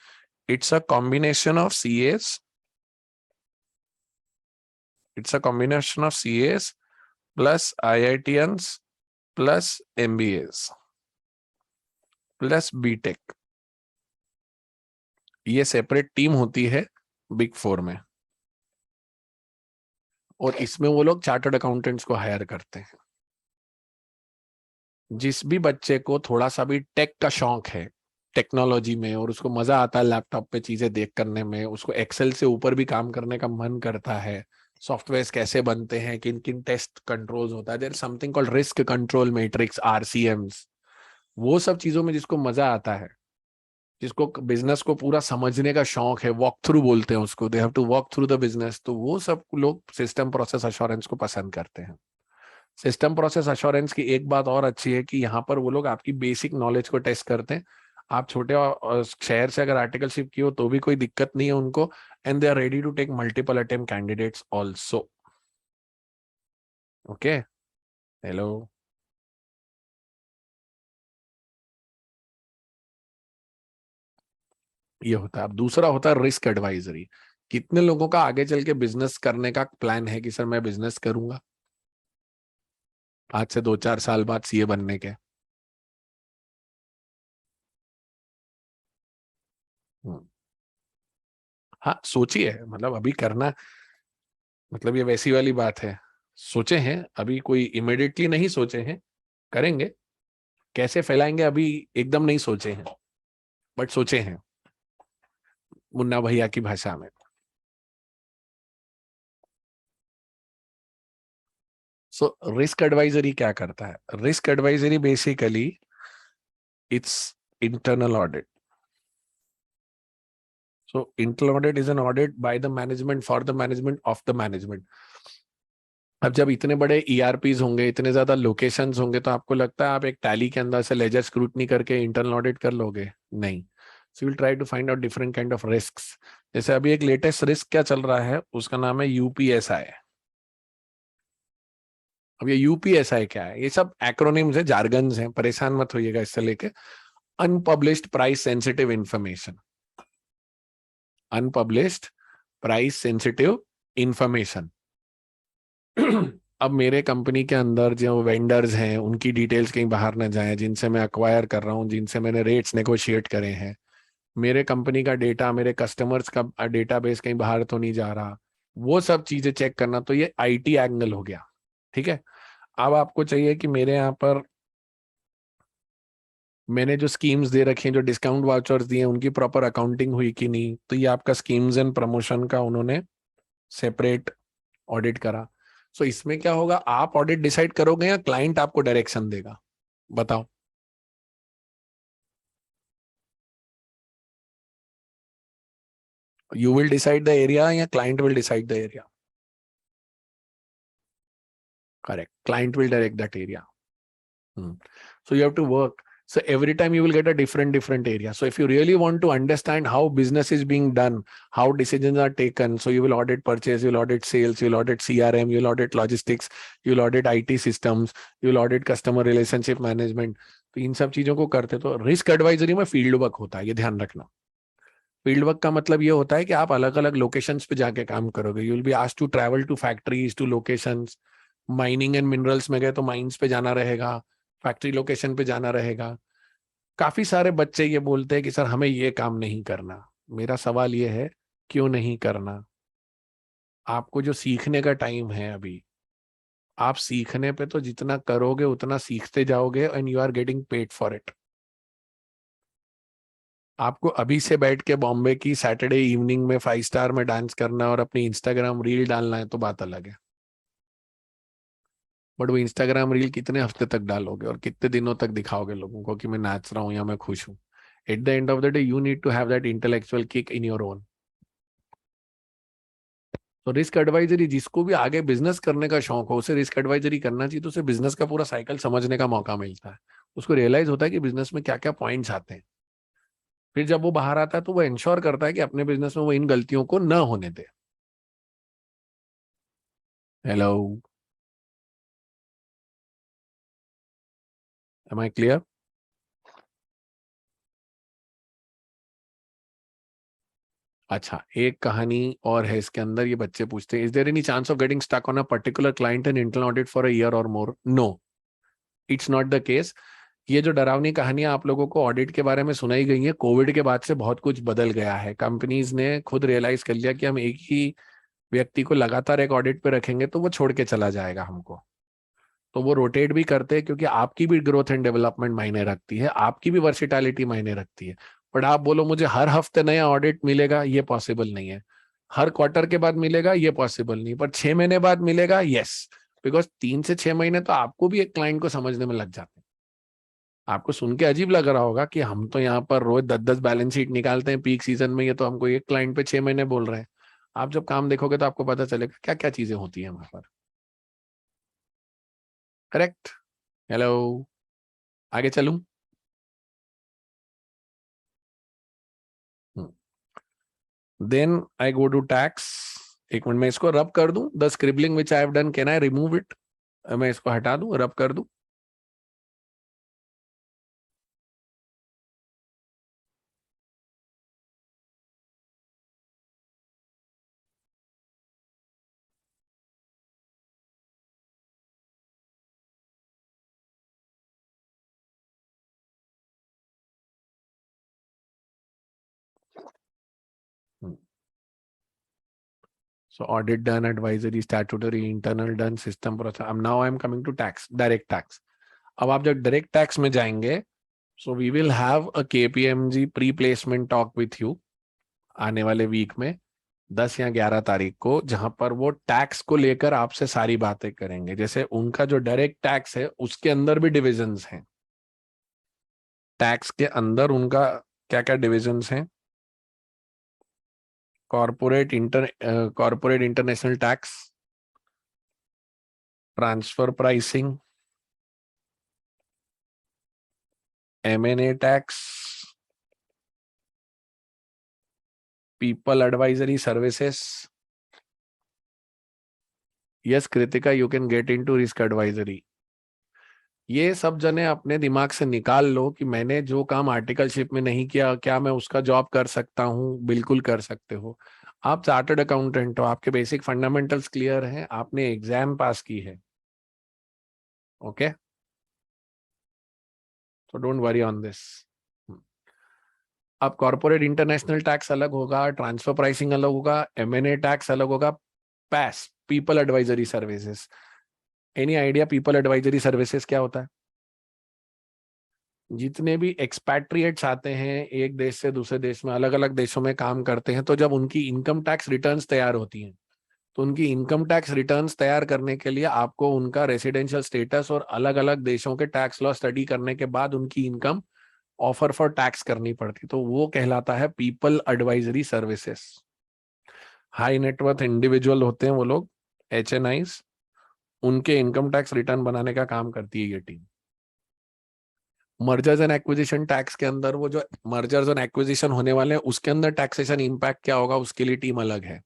It's a combination of CAs. It's a combination of CAs plus IITians plus MBAs plus BTech. ये सेपरेट टीम होती है बिग 4 में, और इसमें वो लोग चार्टर्ड अकाउंटेंट्स को हायर करते हैं. जिस भी बच्चे को थोड़ा सा भी टेक का शौक है, टेक्नोलॉजी में, और उसको मजा आता है लैपटॉप पे चीजें देख करने में, उसको एक्सेल से ऊपर भी काम करने का मन करता है, सॉफ्टवेयर कैसे बनते हैं, किन किन टेस्ट कंट्रोल्स होता है, there is something called risk control matrix, RCMs, वो सब चीजों में जिसको मजा आता है, जिसको बिजनेस को पूरा समझने का शौक है, वॉक थ्रू बोलते हैं उसको, they have to walk through the business, तो वो सब लोग सिस्टम प्रोसेस अश्योरेंस को पसंद करते हैं. सिस्टम प्रोसेस अश्योरेंस की एक बात और अच्छी है कि यहाँ पर वो लोग आपकी बेसिक नॉलेज को टेस्ट करते हैं. आप छोटे शहर से अगर आर्टिकलशिप की हो तो भी कोई दिक्कत नहीं है उनको, and they are ready to take multiple attempt candidates also. Okay, hello. ये होता है. अब दूसरा होता है रिस्क एडवाइजरी. कितने लोगों का आगे चल के बिजनेस करने का प्लान है कि सर मैं बिजनेस करूंगा आज से 2-4 साल बाद CA बनने के? हाँ, सोचिए. मतलब अभी करना, मतलब ये वैसी वाली बात है. सोचे हैं अभी, कोई इमिडिएटली नहीं सोचे हैं. करेंगे, कैसे फैलाएंगे अभी एकदम नहीं सोचे हैं, बट सोचे हैं मुन्ना भैया की भाषा में. सो रिस्क एडवाइजरी क्या करता है? Risk advisory basically it's internal audit. So internal audit is an audit by the management for the management of the management. अब जब इतने बड़े ERPs होंगे, इतने ज्यादा लोकेशंस होंगे, तो आपको लगता है आप एक टैली के अंदर से लेजर स्क्रूटनी करके इंटरनल ऑडिट कर लोगे? नहीं. So will try to find out different kind of risks. जैसे अभी एक लेटेस्ट रिस्क क्या चल रहा है, उसका नाम है UPSI. अब ये UPSI क्या है? ये सब एक्रोनिम्स है, जार्गन्स हैं, परेशान मत होइएगा इससे लेके. Unpublished price sensitive information. Unpublished price sensitive information. अब मेरे कंपनी के अंदर जो वेंडर्स हैं उनकी डिटेल्स कहीं बाहर ना जाए, जिनसे मैं अक्वायर कर रहा हूँ, जिनसे मैंने रेट्स नेगोशिएट करे हैं, मेरे कंपनी का डेटा, मेरे कस्टमर्स का डेटाबेस कहीं बाहर तो नहीं जा रहा, वो सब चीजें चेक करना. तो ये IT एंगल हो गया. ठीक है. अब आपको चाहिए कि मेरे यहाँ पर मैंने जो स्कीम्स दे रखी हैं, जो डिस्काउंट वाउचर्स दिए हैं, उनकी प्रॉपर अकाउंटिंग हुई कि नहीं, तो ये आपका स्कीम्स एंड प्रमोशन का उन्होंने सेपरेट ऑडिट करा. सो इसमें क्या होगा, आप ऑडिट डिसाइड करोगे या क्लाइंट आपको डायरेक्शन देगा? बताओ. You will decide the area या client will decide the area? Correct. Client will direct that area. So you have to work. So every time you will get a different area. So if you really want to understand how business is being done, how decisions are taken, so you will audit purchase, you will audit sales, you will audit CRM, you will audit logistics, you will audit IT systems, you will audit customer relationship management. तो इन सब चीजों को करते तो risk advisory में field work होता है, ये ध्यान रखना। फील्ड वर्क का मतलब ये होता है कि आप अलग अलग लोकेशंस पे जाके काम करोगे। You will be asked to travel to factories, to locations. Mining and minerals में गए तो माइंस पे जाना रहेगा, फैक्ट्री लोकेशन पे जाना रहेगा। काफी सारे बच्चे ये बोलते हैं कि सर हमें ये काम नहीं करना। मेरा सवाल ये है, क्यों नहीं करना? आपको जो सीखने का टाइम है अभी, आप सीखने पे तो जितना करोगे उतना सीखते जाओगे, and you are getting paid for it. आपको अभी से बैठ के बॉम्बे की सैटरडे इवनिंग में 5 स्टार में डांस करना और अपनी इंस्टाग्राम रील डालना है तो बात अलग है। बट वो इंस्टाग्राम रील कितने हफ्ते तक डालोगे और कितने दिनों तक दिखाओगे लोगों को कि मैं नाच रहा हूं या मैं खुश हूं? At the end of the day you need to have that intellectual kick in your own. तो रिस्क एडवाइजरी, जिसको भी आगे बिजनेस करने का शौक हो उसे रिस्क एडवाइजरी करना चाहिए, तो उसे बिजनेस का पूरा साइकिल समझने का मौका मिलता है। उसको रियलाइज होता है कि बिजनेस में क्या क्या पॉइंट्स आते हैं। फिर जब वो बाहर आता है तो वो इंश्योर करता है कि अपने बिजनेस में वो इन गलतियों को न होने दे। Hello, am I clear? अच्छा, एक कहानी और है इसके अंदर। ये बच्चे पूछते हैं, is there any chance of getting stuck on a particular client and internal audit for a year और more? No, it's not the case. ये जो डरावनी कहानियां आप लोगों को ऑडिट के बारे में सुनाई गई हैं, कोविड के बाद से बहुत कुछ बदल गया है। कंपनीज ने खुद रियलाइज कर लिया कि हम एक ही व्यक्ति को लगातार एक ऑडिट पे रखेंगे तो वो छोड़ के चला जाएगा हमको। तो वो रोटेट भी करते हैं, क्योंकि आपकी भी ग्रोथ एंड डेवलपमेंट मायने रखती है, आपकी भी वर्सिटैलिटी मायने रखती है। बट आप बोलो मुझे हर हफ्ते नया ऑडिट मिलेगा, ये पॉसिबल नहीं है। हर क्वार्टर के बाद मिलेगा, ये पॉसिबल नहीं। पर 6 महीने बाद मिलेगा, यस। बिकॉज 3 से 6 महीने तो आपको भी एक क्लाइंट को समझने में लग जाते हैं। आपको सुन के अजीब लग रहा होगा कि हम तो यहाँ पर रोज 10-10 बैलेंस शीट निकालते हैं पीक सीजन में, ये तो हमको एक क्लाइंट पे 6 महीने बोल रहे हैं। आप जब काम देखोगे तो आपको पता चलेगा क्या क्या चीजें होती है वहां पर। करेक्ट? हेलो, आगे चलूं? Then I go to tax. एक मिनट, मैं इसको रब कर दूं। The scribbling which I have done, can I remove it? मैं इसको हटा दूं, रब कर दूं? So audit done, advisory, statutory, internal done, system process. अब now I am coming to tax, direct tax. अब आप जब डायरेक्ट टैक्स में जाएंगे, so we will have a KPMG pre placement talk with you आने वाले वीक में 10 या 11 तारीख को, जहां पर वो टैक्स को लेकर आपसे सारी बातें करेंगे। जैसे उनका जो डायरेक्ट टैक्स है उसके अंदर भी डिविजन्स हैं। टैक्स के अंदर उनका क्या क्या डिविजन्स हैं? Corporate international tax, transfer pricing, M&A tax, people advisory services. Yes Kritika, you can get into risk advisory. ये सब जने अपने दिमाग से निकाल लो कि मैंने जो काम आर्टिकलशिप में नहीं किया, क्या मैं उसका जॉब कर सकता हूं? बिल्कुल कर सकते हो। आप चार्टर्ड अकाउंटेंट हो, आपके बेसिक फंडामेंटल्स क्लियर हैं, आपने एग्जाम पास की है। Okay, so don't worry on this. अब कॉर्पोरेट इंटरनेशनल टैक्स अलग होगा, ट्रांसफर प्राइसिंग अलग होगा, M&A टैक्स अलग होगा, पैस people advisory services. Any idea people advisory services क्या होता है? जितने भी एक्सपैट्रिएट्स आते हैं एक देश से दूसरे देश में, अलग अलग देशों में काम करते हैं, तो जब उनकी इनकम टैक्स रिटर्न्स तैयार होती हैं, तो उनकी इनकम टैक्स रिटर्न्स तैयार करने के लिए आपको उनका रेसिडेंशियल स्टेटस और अलग अलग देशों के टैक्स लॉ स्टडी करने के बाद उनकी इनकम ऑफर फॉर टैक्स करनी पड़ती, तो वो कहलाता है people advisory services. High net worth individual होते हैं वो लोग, HNIs, उनके इनकम टैक्स रिटर्न बनाने का काम करती है ये team. Mergers and acquisition tax के अंदर वो जो मर्जर्स एंड एक्विजिशन होने वाले हैं उसके अंदर टैक्सेशन इम्पैक्ट क्या होगा उसके लिए टीम अलग है।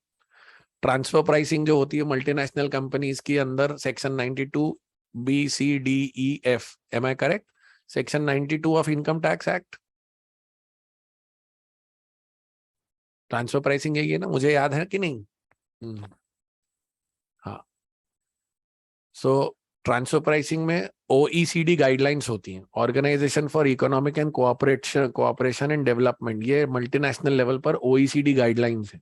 ट्रांसफर प्राइसिंग जो होती है मल्टीनेशनल कंपनीज के अंदर section 92 B C D E F, am I correct? Section 92 of income tax act, transfer pricing यही है ना, मुझे याद है कि नहीं? हाँ। सो ट्रांसफर प्राइसिंग में OECD गाइडलाइंस होती हैं, organization for economic and cooperation and development, ये मल्टीनेशनल लेवल पर OECD गाइडलाइंस है।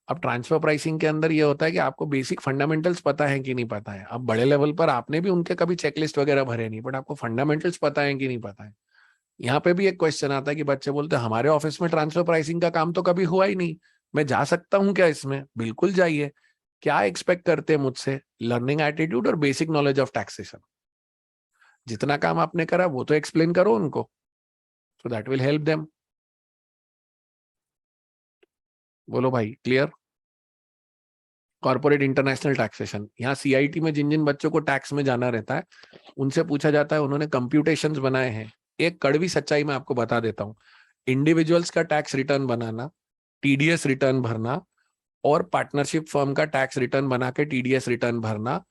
अब ट्रांसफर प्राइसिंग के अंदर ये होता है कि आपको बेसिक फंडामेंटल्स पता है कि नहीं पता है। अब बड़े लेवल पर आपने भी उनके कभी चेकलिस्ट वगैरह भरे नहीं, बट आपको फंडामेंटल्स पता है कि नहीं पता है। यहाँ पे भी एक क्वेश्चन आता है कि बच्चे बोलते हैं हमारे ऑफिस में ट्रांसफर प्राइसिंग का काम तो कभी हुआ ही नहीं, मैं जा सकता हूँ क्या इसमें? बिल्कुल जाइए। क्या एक्सपेक्ट करते हैं मुझसे? लर्निंग एटीट्यूड और बेसिक नॉलेज ऑफ टैक्सेशन। जितना काम आपने करा वो तो एक्सप्लेन करो उनको, so that will help them. बोलो भाई, क्लियर? कॉर्पोरेट इंटरनेशनल टैक्सेशन, यहाँ CIT में जिन जिन बच्चों को टैक्स में जाना रहता है उनसे पूछा जाता है, उन्होंने कंप्यूटेशंस बनाए हैं। एक कड़वी सच्चाई मैं आपको बता देता हूँ, इंडिविजुअल्स का टैक्स रिटर्न बनाना, TDS रिटर्न भरना और पार्टनरशिप फर्म का टैक्स रिटर्न बना के TDS रिटर्न भरना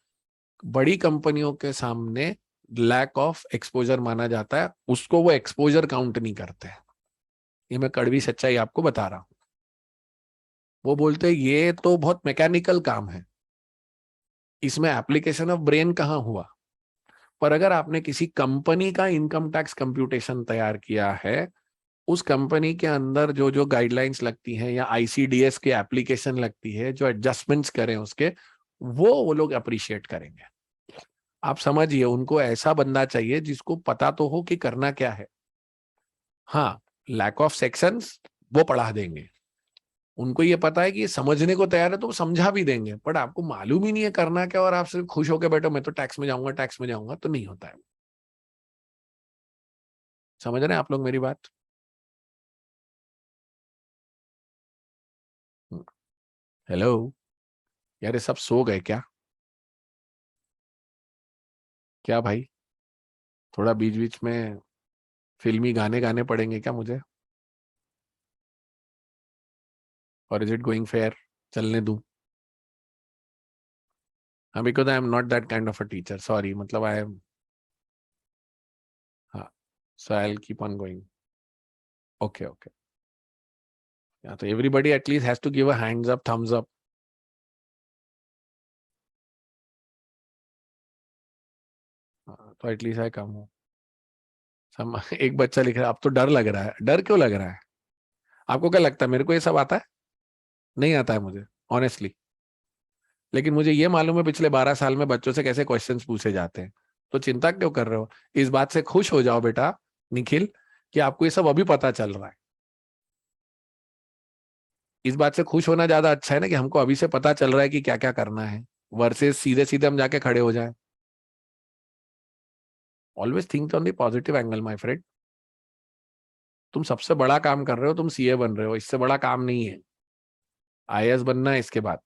बड़ी कंपनियों के सामने लैक ऑफ एक्सपोजर माना जाता है, उसको वो एक्सपोजर काउंट नहीं करते। ये मैं कड़वी सच्चाई आपको बता रहा हूं। वो बोलते हैं ये तो बहुत मैकेनिकल काम है, इसमें एप्लीकेशन ऑफ ब्रेन कहाँ हुआ। पर अगर आपने किसी कंपनी का इनकम टैक्स कंप्यूटेशन तैयार किया है, उस कंपनी के अंदर जो जो गाइडलाइंस लगती हैं या ICDS की एप्लीकेशन लगती है, जो एडजस्टमेंट्स करें उसके, वो लोग अप्रिशिएट करेंगे। आप समझिए, उनको ऐसा बंदा चाहिए जिसको पता तो हो कि करना क्या है। हाँ, लैक ऑफ सेक्शंस वो पढ़ा देंगे, उनको ये पता है कि ये समझने को तैयार है तो वो समझा भी देंगे, बट आपको मालूम ही नहीं है करना क्या और आप सिर्फ खुश होकर बैठो मैं तो टैक्स में जाऊंगा टैक्स में जाऊंगा, तो नहीं होता है। समझ रहे हैं आप लोग मेरी बात? हेलो यार, ये सब सो गए क्या? क्या भाई, थोड़ा बीच बीच में फिल्मी गाने गाने पड़ेंगे क्या मुझे? और इज इट गोइंग फेयर? चलने दूं? हाँ, because I am not that kind of a teacher, sorry, मतलब आई एम। हाँ, so I will keep on going. Okay okay. या तो everybody at least has to give a hands up, thumbs up. तो at least I come हूँ। एक बच्चा लिख रहा है अब तो डर लग रहा है। डर क्यों लग रहा है? आपको क्या लगता है मेरे को ये सब आता है? नहीं आता है मुझे, ऑनेस्टली। लेकिन मुझे ये मालूम है पिछले 12 साल में बच्चों से कैसे क्वेश्चंस पूछे जाते हैं। तो चिंता क्यों कर रहे हो? इस बात से खुश हो जाओ बेटा निखिल, कि आपको ये सब अभी पता चल रहा है। इस बात से खुश होना ज्यादा अच्छा है ना, कि हमको अभी से पता चल रहा है कि क्या क्या करना है, वर्सेस सीधे सीधे हम जाके खड़े हो जाएं। Always think on the positive angle my friend. तुम सबसे बड़ा काम कर रहे हो, तुम CA बन रहे हो, इससे बड़ा काम नहीं है। IAS बनना है इसके बाद,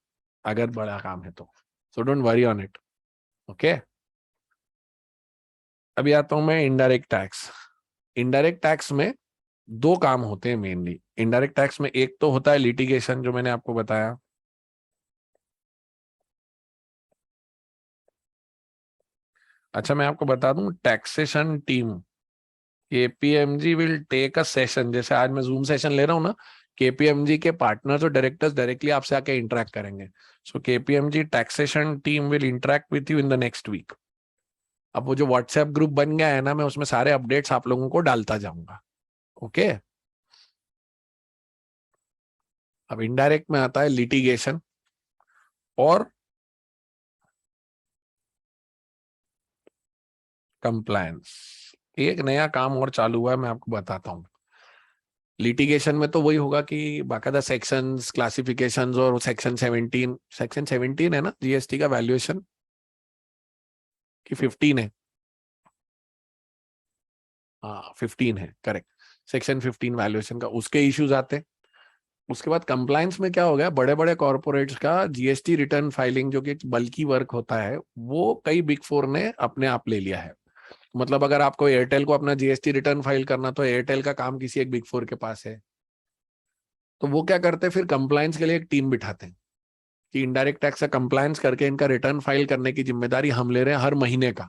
अगर बड़ा काम है तो। So don't worry on it. Okay, अभी आता हूं मैं इनडायरेक्ट टैक्स। इनडायरेक्ट टैक्स में दो काम होते हैं मेनली। इनडायरेक्ट टैक्स में एक तो होता है लिटिगेशन, जो मैंने आपको बताया। अच्छा, मैं आपको बता दूं, taxation team KPMG will take a session, जैसे आज मैं जूम सेशन ले रहा हूँ ना, KPMG के पार्टनर्स और डायरेक्टर्स डायरेक्टली आपसे आके इंटरेक्ट करेंगे। So KPMG taxation team will interact with you in the next week. अब वो जो व्हाट्सएप ग्रुप बन गया है ना, मैं उसमें सारे अपडेट्स आप लोगों को डालता जाऊंगा। ओके। अब इनडायरेक्ट में आता है लिटिगेशन और कंप्लायंस। एक नया काम और चालू हुआ है, मैं आपको बताता हूँ। लिटिगेशन में तो वही होगा कि बाकायदा सेक्शंस, क्लासिफिकेशंस और सेक्शन 17 है ना GST का वैल्यूएशन, कि 15 है? हाँ 15 है, करेक्ट। सेक्शन 15 वैल्यूएशन का उसके इश्यूज आते हैं। उसके बाद कंप्लायंस में क्या हो गया, बड़े बड़े कॉर्पोरेट्स का GST रिटर्न फाइलिंग जो कि बल्कि वर्क होता है, वो कई बिग फोर ने अपने आप ले लिया है। मतलब अगर आपको एयरटेल को अपना जीएसटी रिटर्न फाइल करना, तो एयरटेल का काम किसी एक बिग फोर के पास है। तो वो क्या करते हैं, फिर कंप्लायंस के लिए एक टीम बिठाते हैं कि इनडायरेक्ट टैक्स से कंप्लायंस करके इनका रिटर्न फाइल करने की जिम्मेदारी हम ले रहे हैं हर महीने का।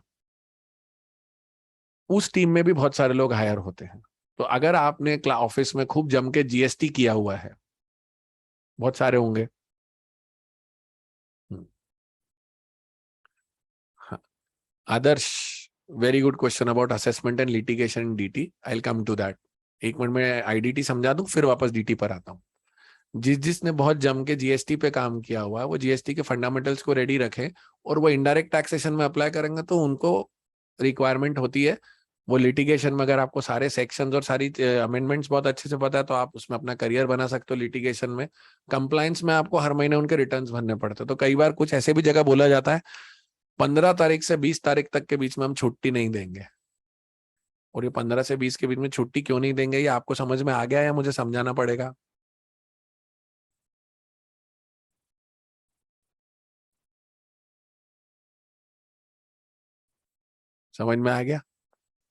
उस टीम में भी बहुत सारे लोग हायर होते हैं। तो अगर आपने ऑफिस में खूब जम के जीएसटी किया हुआ है, बहुत सारे होंगे। हम्म, हाँ। Adarsh, very good question about assessment and litigation in DT. I will come to that. एक मिनट में आईडीटी समझा दूं, फिर वापस डीटी पर आता हूँ। जिसने बहुत जम के जीएसटी पे काम किया हुआ है, वो जीएसटी के फंडामेंटल्स को रेडी रखें, और वो इनडायरेक्ट टैक्सेशन में अप्लाई करेंगे तो उनको रिक्वायरमेंट होती है। वो लिटिगेशन में अगर आपको सारे सेक्शंस और सारी अमेंडमेंट्स बहुत अच्छे से पता है, तो आप उसमें अपना करियर बना सकते हो लिटिगेशन में। कंप्लायंस में आपको हर महीने उनके रिटर्न्स भरने पड़ते हैं। तो कई बार कुछ ऐसे भी जगह बोला जाता है 15 तारीख से 20 तारीख तक के बीच में हम छुट्टी नहीं देंगे। और ये 15 से 20 के बीच में छुट्टी क्यों नहीं देंगे, ये आपको समझ में आ गया या मुझे समझाना पड़ेगा? समझ में आ गया?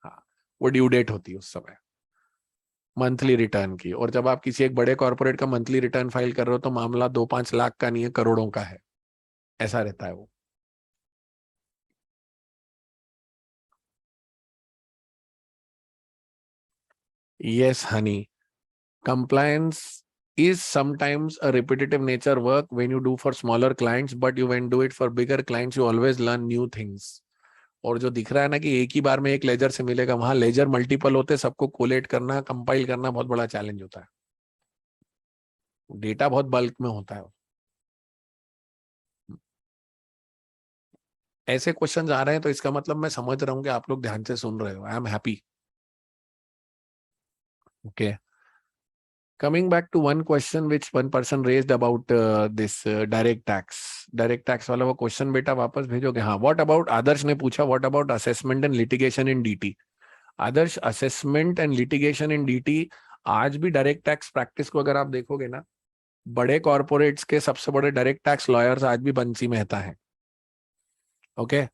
हाँ। वो ड्यू डेट होती है उस समय मंथली रिटर्न की। और जब आप किसी एक बड़े कॉर्पोरेट का मंथली रिटर्न फाइल कर रहे हो, तो मामला 2-5 लाख का नहीं है, करोड़ों का है। ऐसा रहता है वो। Yes Honey, compliance is sometimes a repetitive nature work when you do for smaller clients, but you when do it for bigger clients you always learn new things. और जो दिख रहा है ना कि एक ही बार में एक लेजर से मिलेगा, वहां लेजर मल्टीपल होते हैं, सबको कोलेट करना, कंपाइल करना बहुत बड़ा चैलेंज होता है। डेटा बहुत बल्क में होता है। ऐसे क्वेश्चंस आ रहे हैं तो इसका मतलब मैं समझ रहा हूँ कि आप लोग ध्यान से सुन रहे हो। I am happy. Okay, coming back to one question which one person raised about this direct tax, direct tax वाला वो क्वेश्चन बेटा वापस भेजोगे? हाँ, व्हाट अबाउट, आदर्श ने पूछा what about assessment and litigation in DT. Adarsh, assessment and litigation in DT आज भी डायरेक्ट टैक्स प्रैक्टिस को अगर आप देखोगे ना, बड़े कॉर्पोरेट्स के सबसे बड़े डायरेक्ट टैक्स लॉयर्स आज भी बंसी मेहता है। ओके।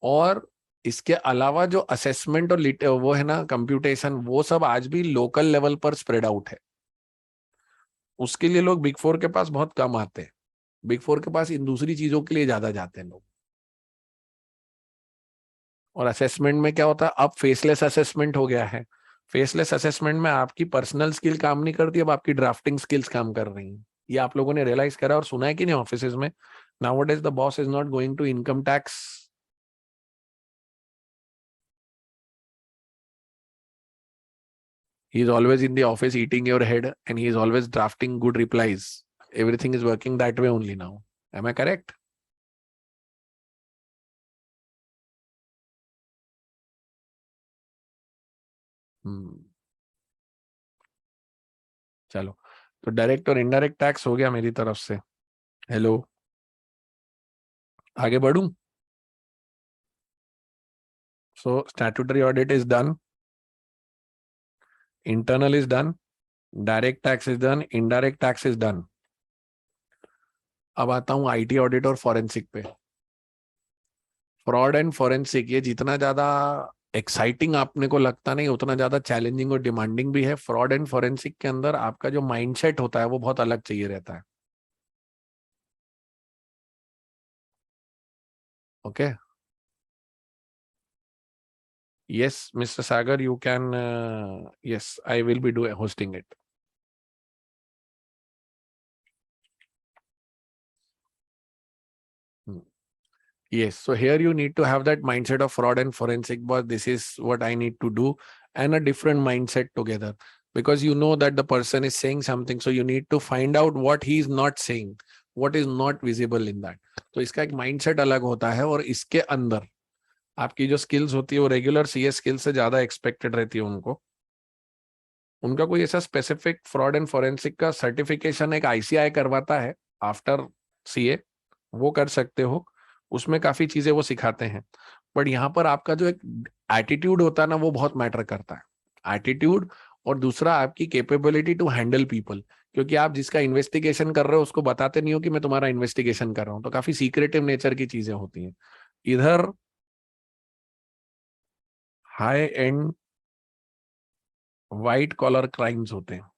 और इसके अलावा जो असेसमेंट और वो है ना कंप्यूटेशन, वो सब आज भी लोकल लेवल पर स्प्रेड आउट है। उसके लिए लोग बिग फोर के पास बहुत कम आते हैं। बिग फोर के पास इन दूसरी चीजों के लिए ज्यादा जाते हैं लोग। और असेसमेंट में क्या होता है, अब फेसलेस असेसमेंट हो गया है। फेसलेस असेसमेंट में आपकी पर्सनल स्किल काम नहीं करती, अब आपकी ड्राफ्टिंग स्किल्स काम कर रही हैं। ये आप लोगों ने रियलाइज करा और सुना है कि नहीं ऑफिस में? Nowadays the boss is not going to income tax. He is always in the office eating your head, and he is always drafting good replies. Everything is working that way only now. Am I correct? हम्म। चलो, तो direct और indirect tax हो गया मेरी तरफ से। Hello, आगे बढ़ूं? So statutory audit is done, internal is done, direct tax is done, indirect tax is done. अब आता हूं आईटी ऑडिट और फॉरेंसिक पे। फ्रॉड एंड फॉरेंसिक, ये जितना ज्यादा एक्साइटिंग आपने को लगता नहीं, उतना ज्यादा चैलेंजिंग और डिमांडिंग भी है। फ्रॉड एंड फॉरेंसिक के अंदर आपका जो माइंडसेट होता है वो बहुत अलग चाहिए रहता है। Okay. Yes, Mr. Sagar, you can. Yes, I will be doing hosting it. Hmm. Yes, so here you need to have that mindset of fraud and forensic, but this is what I need to do, and a different mindset together, because you know that the person is saying something, so you need to find out what he is not saying, what is not visible in that. तो इसका एक mindset अलग होता है, और इसके अंदर आपकी जो स्किल्स होती है वो रेगुलर सीए स्किल्स से ज्यादा एक्सपेक्टेड रहती है उनको। उनका कोई ऐसा स्पेसिफिक फ्रॉड एंड फोरेंसिक का सर्टिफिकेशन एक आईसीआई करवाता है आफ्टर सीए, वो कर सकते हो। उसमें काफी चीजें वो सिखाते हैं। बट यहाँ पर आपका जो एक एटीट्यूड होता है ना, वो बहुत मैटर करता है। एटीट्यूड, और दूसरा आपकी कैपेबिलिटी टू हैंडल पीपल। क्योंकि आप जिसका इन्वेस्टिगेशन कर रहे हो उसको बताते नहीं हो कि मैं तुम्हारा इन्वेस्टिगेशन कर रहा हूँ, तो काफी सीक्रेटिव नेचर की चीजें होती हैं इधर। High end white collar crimes होते हैं।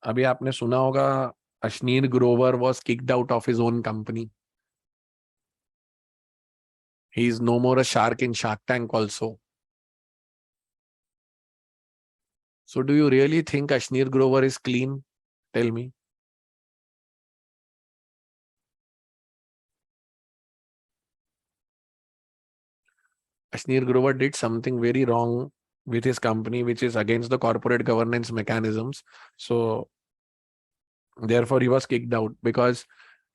अभी आपने सुना होगा, Ashneer Grover was kicked out of his own company. He is no more a shark in Shark Tank also. So do you really think Ashneer Grover is clean? Tell me. Ashneer Grover did something very wrong with his company, which is against the corporate governance mechanisms. So therefore he was kicked out because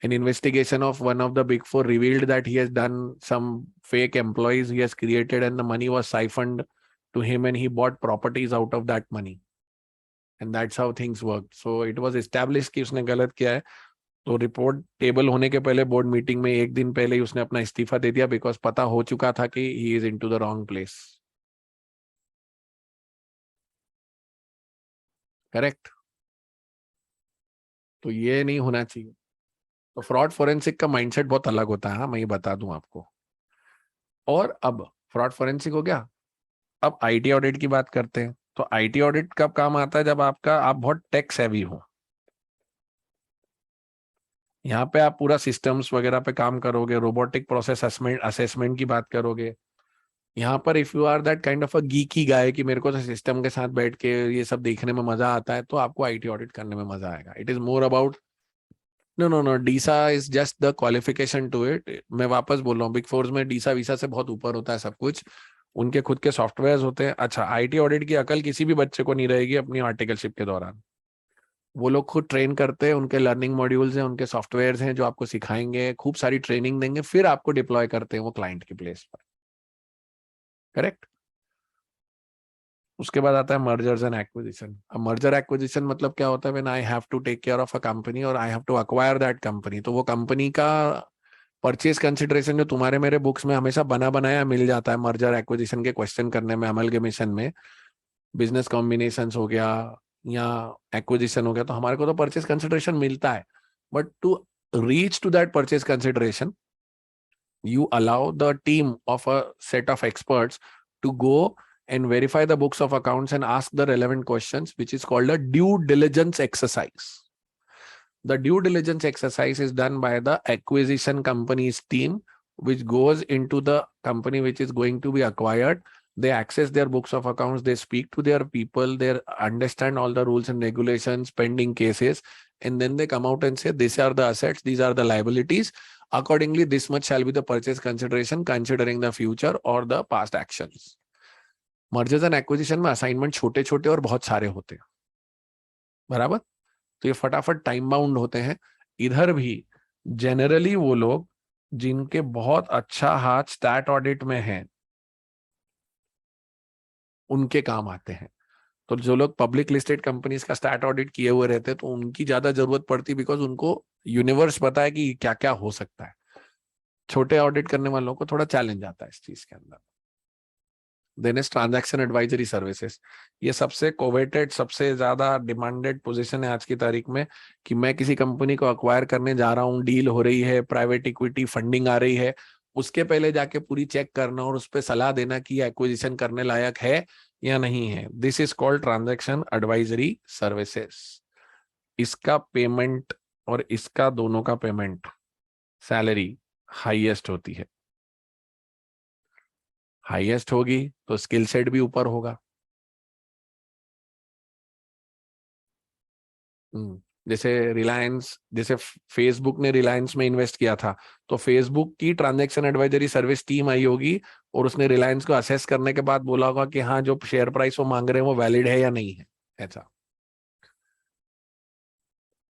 an investigation of one of the big four revealed that he has done some fake employees he has created and the money was siphoned to him and he bought properties out of that money. And that's how things worked. So it was established कि उसने गलत किया है. तो report table होने के पहले board meeting में एक दिन पहले ही उसने अपना इस्तीफा दे दिया बिकॉज पता हो चुका था कि he is into the wrong place. Correct. तो ये नहीं होना चाहिए. तो फ्रॉड फोरेंसिक का माइंडसेट बहुत अलग होता है. हाँ, मैं ये बता दूं आपको. और अब फ्रॉड फोरेंसिक हो गया. अब आईटी ऑडिट की बात करते हैं. तो आईटी ऑडिट कब काम आता है? जब आप बहुत टेक सेवी हो. यहाँ पे आप पूरा सिस्टम्स वगैरह पे काम करोगे, रोबोटिक प्रोसेस असेसमेंट की बात करोगे. यहाँ पर if you are that kind of a geeky guy कि मेरे को तो सिस्टम के साथ बैठ के ये सब देखने में मजा आता है, तो आपको आईटी ऑडिट करने में मजा आएगा. It is more about. No no no, DISA is just the qualification to it. मैं वापस बोल रहा हूँ, बिग फोर्स में डीसा वीसा से बहुत ऊपर होता है सब कुछ. उनके खुद के सॉफ्टवेयर होते हैं. अच्छा, आईटी ऑडिट की अकल किसी भी बच्चे को नहीं रहेगी अपनी आर्टिकलशिप के दौरान. वो लोग खुद ट्रेन करते हैं, उनके लर्निंग मॉड्यूल्स हैं, उनके सॉफ्टवेयर हैं जो आपको सिखाएंगे, खूब सारी ट्रेनिंग देंगे, फिर आपको डिप्लॉय करते हैं वो क्लाइंट की प्लेस पर. करेक्ट. उसके बाद आता है मर्जर्स एंड एक्विजिशन. अब मर्जर एक्विजिशन मतलब क्या होता है? When I have to take care of a company और I have to acquire that company. तो वो कंपनी का परचेज कंसिडरेशन जो तुम्हारे मेरे बुक्स में हमेशा बना बनाया मिल जाता है मर्जर एक्विजिशन के क्वेश्चन करने में, अमलगमेशन में, बिजनेस कॉम्बिनेशन हो गया या एक्विजिशन हो गया, तो हमारे को तो परचेज कंसिडरेशन मिलता है. But to reach to that purchase consideration you allow the team of a set of experts to go and verify the books of accounts and ask the relevant questions, which is called a due diligence exercise. The due diligence exercise is done by the acquisition company's team, which goes into the company which is going to be acquired. They access their books of accounts, they speak to their people, they understand all the rules and regulations, pending cases, and then they come out and say, these are the assets, these are the liabilities. Accordingly, this much shall be the purchase consideration considering the future or the past actions. Mergers and acquisition में assignment छोटे छोटे और बहुत सारे होते हैं. बराबर. तो ये फटाफट टाइम बाउंड होते हैं. इधर भी जनरली वो लोग जिनके बहुत अच्छा हाथ स्टैट ऑडिट में है उनके काम आते हैं. तो जो लोग पब्लिक लिस्टेड कंपनीज का स्टैट ऑडिट किए हुए रहते हैं तो उनकी ज्यादा जरूरत पड़ती, बिकॉज उनको यूनिवर्स पता है कि क्या क्या हो सकता है. छोटे ऑडिट करने वालों को थोड़ा चैलेंज आता है इस चीज के अंदर. Then is transaction advisory services. ये सबसे कोवेटेड, सबसे ज्यादा डिमांडेड पोजीशन है आज की तारीख में, कि मैं किसी कंपनी को अक्वायर करने जा रहा हूँ, डील हो रही है, प्राइवेट इक्विटी फंडिंग आ रही है, उसके पहले जाके पूरी चेक करना और उस पर सलाह देना कि एक्विजिशन करने लायक है या नहीं है. This is called transaction advisory services. इसका पेमेंट और इसका दोनों का पेमेंट, सैलरी हाईएस्ट होती है. हाईएस्ट होगी तो स्किल सेट भी ऊपर होगा. जैसे रिलायंस, जैसे फेसबुक ने रिलायंस में इन्वेस्ट किया था, तो फेसबुक की ट्रांजैक्शन एडवाइजरी सर्विस टीम आई होगी और उसने रिलायंस को असेस करने के बाद बोला होगा कि हाँ, जो शेयर प्राइस वो मांग रहे हैं वो वैलिड है या नहीं है. ऐसा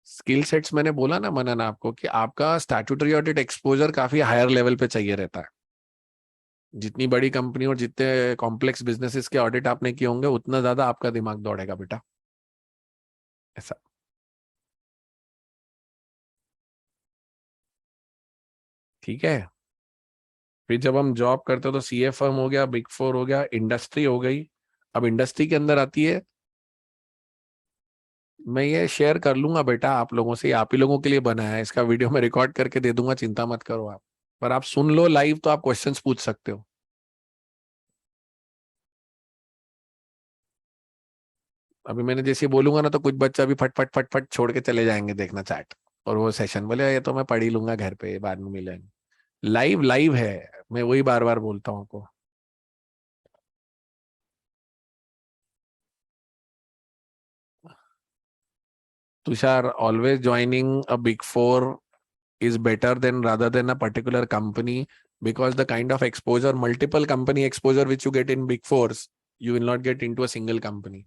स्किल सेट्स मैंने बोला ना मनन आपको, कि आपका स्टैट्यूटरी ऑडिट एक्सपोजर काफी हायर लेवल पे चाहिए रहता है. जितनी बड़ी कंपनी और जितने कॉम्प्लेक्स बिजनेसेस के ऑडिट आपने किए होंगे उतना ज्यादा आपका दिमाग दौड़ेगा बेटा. ऐसा. ठीक है. फिर जब हम जॉब करते हो तो सीए फर्म हो गया, बिग फोर हो गया, इंडस्ट्री हो गई. अब इंडस्ट्री के अंदर आती है, मैं ये शेयर कर लूंगा बेटा आप लोगों से, आप ही लोगों के लिए बना है, इसका वीडियो मैं रिकॉर्ड करके दे दूंगा, चिंता मत करो आप. पर आप सुन लो लाइव तो आप क्वेश्चंस पूछ सकते हो. अभी मैंने जैसे बोलूंगा ना तो कुछ बच्चा भी फट फट फट फट छोड़ के चले जाएंगे देखना चैट, और वो सेशन बोले ये तो मैं पढ़ ही लूंगा घर पे, बाद में मिलेंगे। लाइव लाइव है, मैं वही बार बार बोलता हूँ आपको। Tushar, always joining a big four is better than rather than a particular company, because the kind of exposure, multiple company exposure which you get in big fours, you will not get into a single company.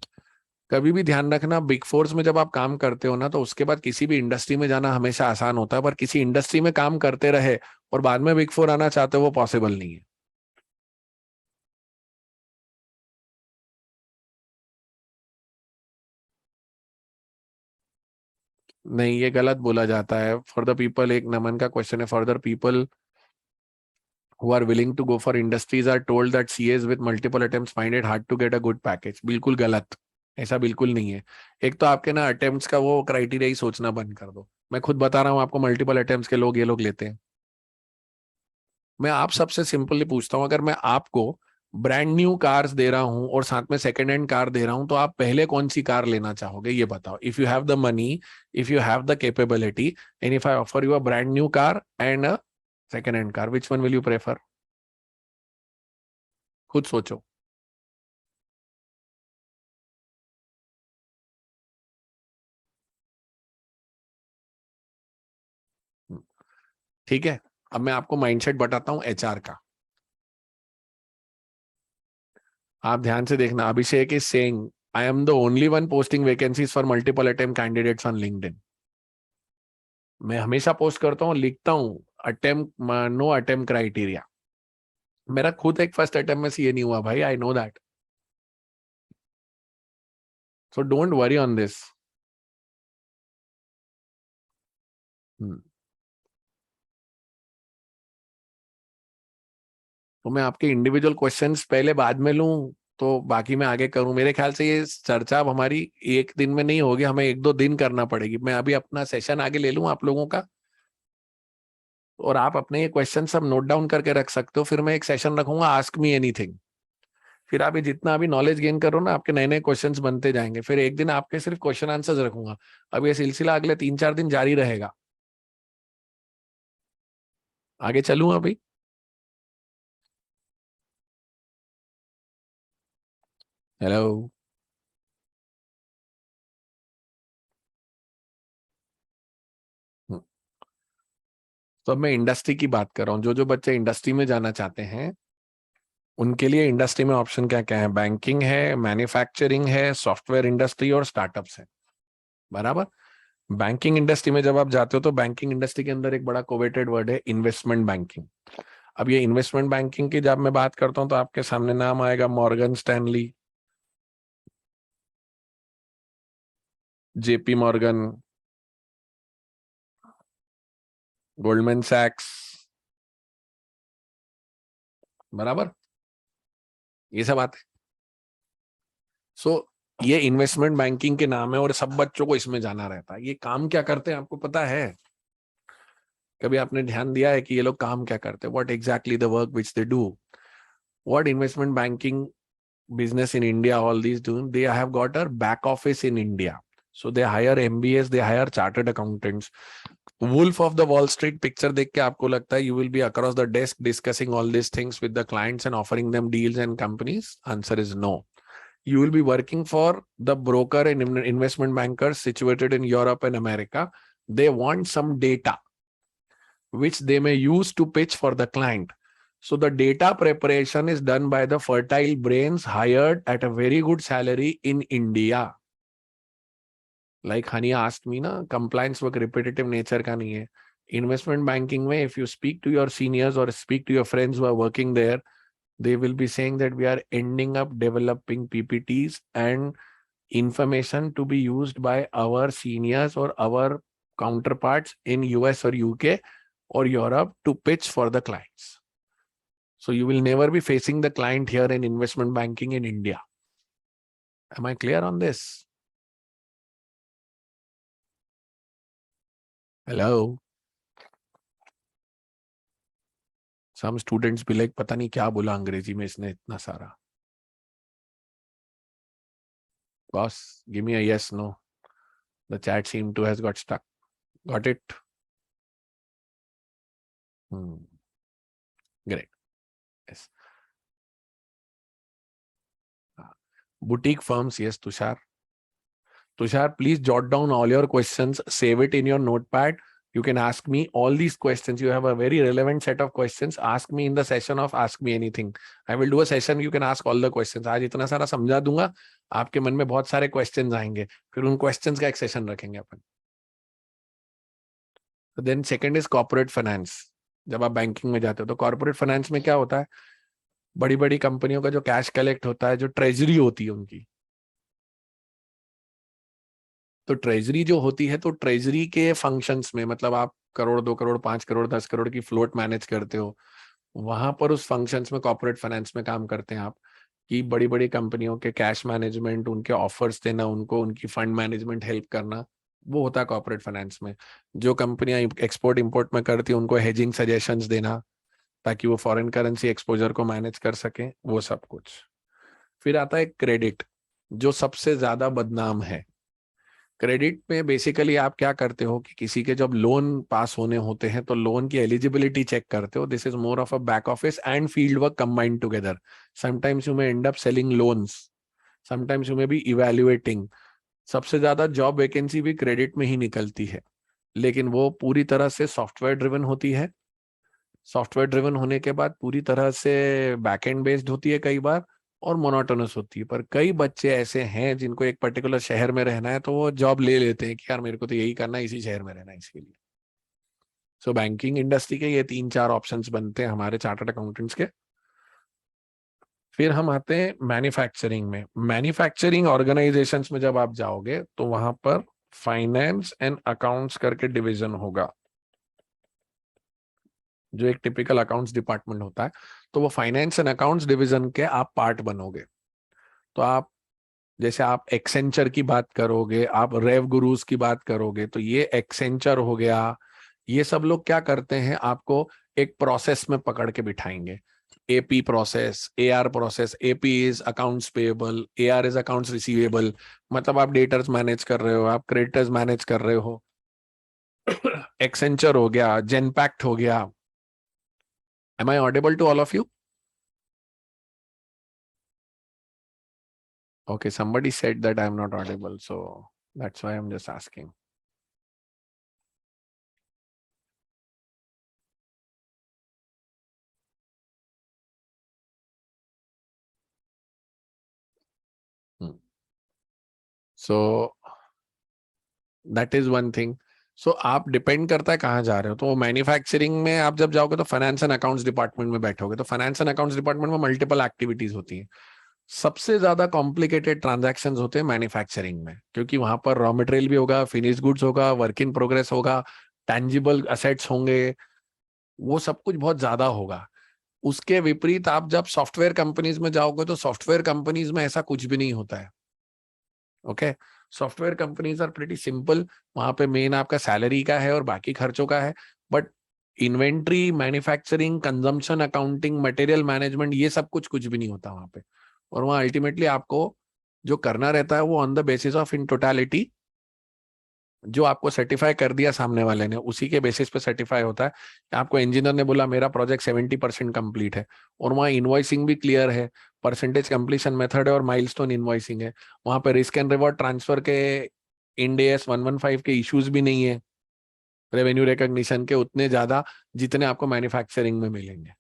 कभी भी ध्यान रखना, big force में जब आप काम करते हो ना तो उसके बाद किसी भी इंडस्ट्री में जाना हमेशा आसान होता है, पर किसी इंडस्ट्री में काम करते रहे और बाद में बिग फोर आना चाहते हो वो पॉसिबल नहीं है। नहीं, ये गलत बोला जाता है। फॉर द पीपल, एक नमन का क्वेश्चन है, for the people who are willing to go for industries are told that CAs with multiple attempts find it hard to get a good package। बिल्कुल गलत, ऐसा बिल्कुल नहीं है। एक तो आपके ना अटेम्प्ट्स का वो क्राइटेरिया ही सोचना बंद कर दो। मैं खुद बता रहा हूँ आपको, मल्टीपल अटेम्प्ट्स के लोग ये लोग लेते हैं। मैं आप सबसे सिंपली पूछता हूँ, अगर मैं आपको ब्रांड न्यू कार्स दे रहा हूं और साथ में सेकंड हैंड कार दे रहा हूं, तो आप पहले कौन सी कार लेना चाहोगे ये बताओ। If you have the money, if you have the capability, and if I offer you a brand new car and a second hand car, which one will you prefer? खुद सोचो। ठीक है, अब मैं आपको माइंडसेट बताता हूं एचआर का। आप ध्यान से देखना, Abhishek is saying I am the only one posting vacancies for multiple attempt candidates on LinkedIn. मैं हमेशा पोस्ट करता हूँ, लिखता हूँ अटेम्प्ट, नो अटेम्प्ट क्राइटेरिया। मेरा खुद एक फर्स्ट अटेम्प्ट में सीए नहीं हुआ भाई, I know that. So don't worry on this. तो मैं आपके इंडिविजुअल क्वेश्चंस पहले बाद में लूं, तो बाकी मैं आगे करूं? मेरे ख्याल से ये चर्चा अब हमारी एक दिन में नहीं होगी, हमें एक दो दिन करना पड़ेगी। मैं अभी अपना सेशन आगे ले लूं आप लोगों का, और आप अपने ये क्वेश्चन सब नोट डाउन करके रख सकते हो। फिर मैं एक सेशन रखूंगा, आस्क मी एनीथिंग। फिर आप ये जितना अभी नॉलेज गेन करो ना, आपके नए नए क्वेश्चंस बनते जाएंगे। फिर एक दिन आपके सिर्फ क्वेश्चन आंसर्स रखूंगा। अब ये सिलसिला अगले 3-4 दिन जारी रहेगा। आगे चलूं अभी? हेलो। तो अब मैं इंडस्ट्री की बात कर रहा हूँ। जो जो बच्चे इंडस्ट्री में जाना चाहते हैं उनके लिए इंडस्ट्री में ऑप्शन क्या क्या है? बैंकिंग है, मैन्युफैक्चरिंग है, सॉफ्टवेयर इंडस्ट्री और स्टार्टअप्स है। बराबर। बैंकिंग इंडस्ट्री में जब आप जाते हो तो बैंकिंग इंडस्ट्री के अंदर एक बड़ा कोवेटेड वर्ड है इन्वेस्टमेंट बैंकिंग। अब ये इन्वेस्टमेंट बैंकिंग की जब मैं बात करता हूं तो आपके सामने नाम आएगा Morgan Stanley, JP Morgan, Goldman सैक्स। बराबर, ये सब आते। सो ये इन्वेस्टमेंट बैंकिंग के नाम है और सब बच्चों को इसमें जाना रहता है। ये काम क्या करते हैं आपको पता है? कभी आपने ध्यान दिया है कि ये लोग काम क्या करते हैं? What exactly the work which they do? What investment banking business in India, all these doing, they have got a back office in India. So they hire MBAs, they hire chartered accountants. Wolf of the Wall Street picture देख के आपको लगता है you will be across the desk discussing all these things with the clients and offering them deals and companies? Answer is no. You will be working for the broker and investment bankers situated in Europe and America. They want some data which they may use to pitch for the client. So the data preparation is done by the fertile brains hired at a very good salary in India. Like Hani asked me, na, compliance work repetitive nature ka nahi hai. Investment banking mein, if you speak to your seniors or speak to your friends who are working there, they will be saying that we are ending up developing PPTs and information to be used by our seniors or our counterparts in US or UK or Europe to pitch for the clients. So you will never be facing the client here in investment banking in India. Am I clear on this? Hello. Some students be like, पता नहीं क्या बोला अंग्रेजी में इसने इतना सारा। Boss, give me a yes, no. The chat seem to has got stuck. Got it? Great. Yes. Boutique firms, yes, Tushar. Tushar, please jot down all your questions, save it in your notepad. You can ask me all these questions. You have a very relevant set of questions. Ask me in the session of Ask Me Anything. I will do a session. You can ask all the questions. आज इतना सारा समझा दूंगा, आपके मन में बहुत सारे क्वेश्चंस आएंगे, फिर उन क्वेश्चंस का एक सेशन रखेंगे अपन. Then second is corporate finance. जब आप बैंकिंग में जाते हो तो कॉर्पोरेट फाइनेंस में क्या होता है, बड़ी बड़ी कंपनियों का जो कैश कलेक्ट होता है, जो ट्रेजरी होती है उनकी, तो ट्रेजरी जो होती है, तो ट्रेजरी के फंक्शंस में, मतलब आप करोड़, 2 करोड़, 5 करोड़, 10 करोड़ की फ्लोट मैनेज करते हो, वहां पर उस फंक्शंस में कॉर्पोरेट फाइनेंस में काम करते हैं आप, कि बड़ी बड़ी कंपनियों के कैश मैनेजमेंट, उनके ऑफर्स देना, उनको उनकी फंड मैनेजमेंट हेल्प करना, वो होता है कॉर्पोरेट फाइनेंस में. जो कंपनियां एक्सपोर्ट इंपोर्ट में करती हैं, उनको हेजिंग सजेशंस देना, ताकि वो फॉरेन करेंसी एक्सपोजर को मैनेज कर सके, वो सब कुछ. फिर आता है क्रेडिट, जो सबसे ज्यादा बदनाम है. क्रेडिट में बेसिकली आप क्या करते हो कि किसी के जब लोन पास होने होते हैं, तो लोन की एलिजिबिलिटी चेक करते हो. This is more of a back office and field work combined together. Sometimes you may and up selling loans, sometimes you may be evaluating. सबसे ज्यादा जॉब वैकेंसी भी क्रेडिट में ही निकलती है, लेकिन वो पूरी तरह से सॉफ्टवेयर ड्रिवन होती है. सॉफ्टवेयर ड्रिवन होने के बाद पूरी तरह से बैकएंड बेस्ड होती है कई बार, और मोनोटोनस होती है. पर कई बच्चे ऐसे हैं जिनको एक पर्टिकुलर शहर में रहना है, तो वो जॉब ले लेते हैं कि यार मेरे को तो यही करना है, इसी शहर में रहना है, इसके लिए. सो बैंकिंग इंडस्ट्री के ये 3-4 ऑप्शंस बनते हैं हमारे चार्टर्ड अकाउंटेंट्स के. फिर हम आते हैं मैन्युफैक्चरिंग में. मैन्युफैक्चरिंग ऑर्गेनाइजेशंस में जब आप जाओगे, तो वहां पर फाइनेंस एंड अकाउंट्स करके डिवीजन होगा, जो एक टिपिकल अकाउंट्स डिपार्टमेंट होता है. तो वो फाइनेंस एंड अकाउंट्स डिवीजन के आप पार्ट बनोगे. तो आप, जैसे आप एक्सेंचर की बात करोगे, आप रेव गुरुज की बात करोगे, तो ये एक्सेंचर हो गया. ये सब लोग क्या करते हैं, आपको एक प्रोसेस में पकड़ के बिठाएंगे. AP process, AR process. AP is accounts payable, AR is accounts receivable. मतलब आप डेटर्स मैनेज कर रहे हो, आप क्रेडिटर्स मैनेज कर रहे हो. एक्सेंचर हो गया, जेनपैक्ट हो गया. Am I audible to all of you? Okay, somebody said that I'm not audible, so that's why I'm just asking. So that is one thing. So आप डिपेंड करता है कहाँ जा रहे हो. तो मैन्युफैक्चरिंग में आप जब जाओगे, तो फाइनेंस एंड अकाउंट्स डिपार्टमेंट में बैठोगे. तो फाइनेंस एंड अकाउंट्स डिपार्टमेंट में मल्टीपल एक्टिविटीज होती हैं. सबसे ज्यादा कॉम्प्लिकेटेड ट्रांजैक्शंस होते हैं मैन्युफैक्चरिंग में, क्योंकि वहां पर रॉ मटेरियल भी होगा, फिनिश गुड्स होगा, वर्क इन प्रोग्रेस होगा, टैंजिबल असेट्स होंगे, वो सब कुछ बहुत ज्यादा होगा. उसके विपरीत आप जब सॉफ्टवेयर कंपनीज में जाओगे, तो सॉफ्टवेयर कंपनीज में ऐसा कुछ भी नहीं होता है. Okay, software companies are pretty simple. वहां पे मेन आपका सैलरी का है और बाकी खर्चों का है. But inventory, manufacturing, consumption accounting, material management, ये सब कुछ कुछ भी नहीं होता वहां पे. और वहां अल्टीमेटली आपको जो करना रहता है, वो on the basis of in totality, जो आपको सर्टिफाई कर दिया सामने वाले ने, उसी के बेसिस पे सर्टिफाई होता है. आपको इंजीनियर ने बोला मेरा प्रोजेक्ट 70% कंप्लीट है, और वहाँ इनवॉइसिंग भी क्लियर है, परसेंटेज कंप्लीशन मेथड है, और माइलस्टोन इनवॉइसिंग है. वहां पे रिस्क एंड रिवॉर्ड ट्रांसफर के, इंड एस 115 के इश्यूज भी नहीं है, रेवेन्यू रिकॉग्निशन के उतने ज्यादा जितने आपको मैन्युफैक्चरिंग में मिलेंगे.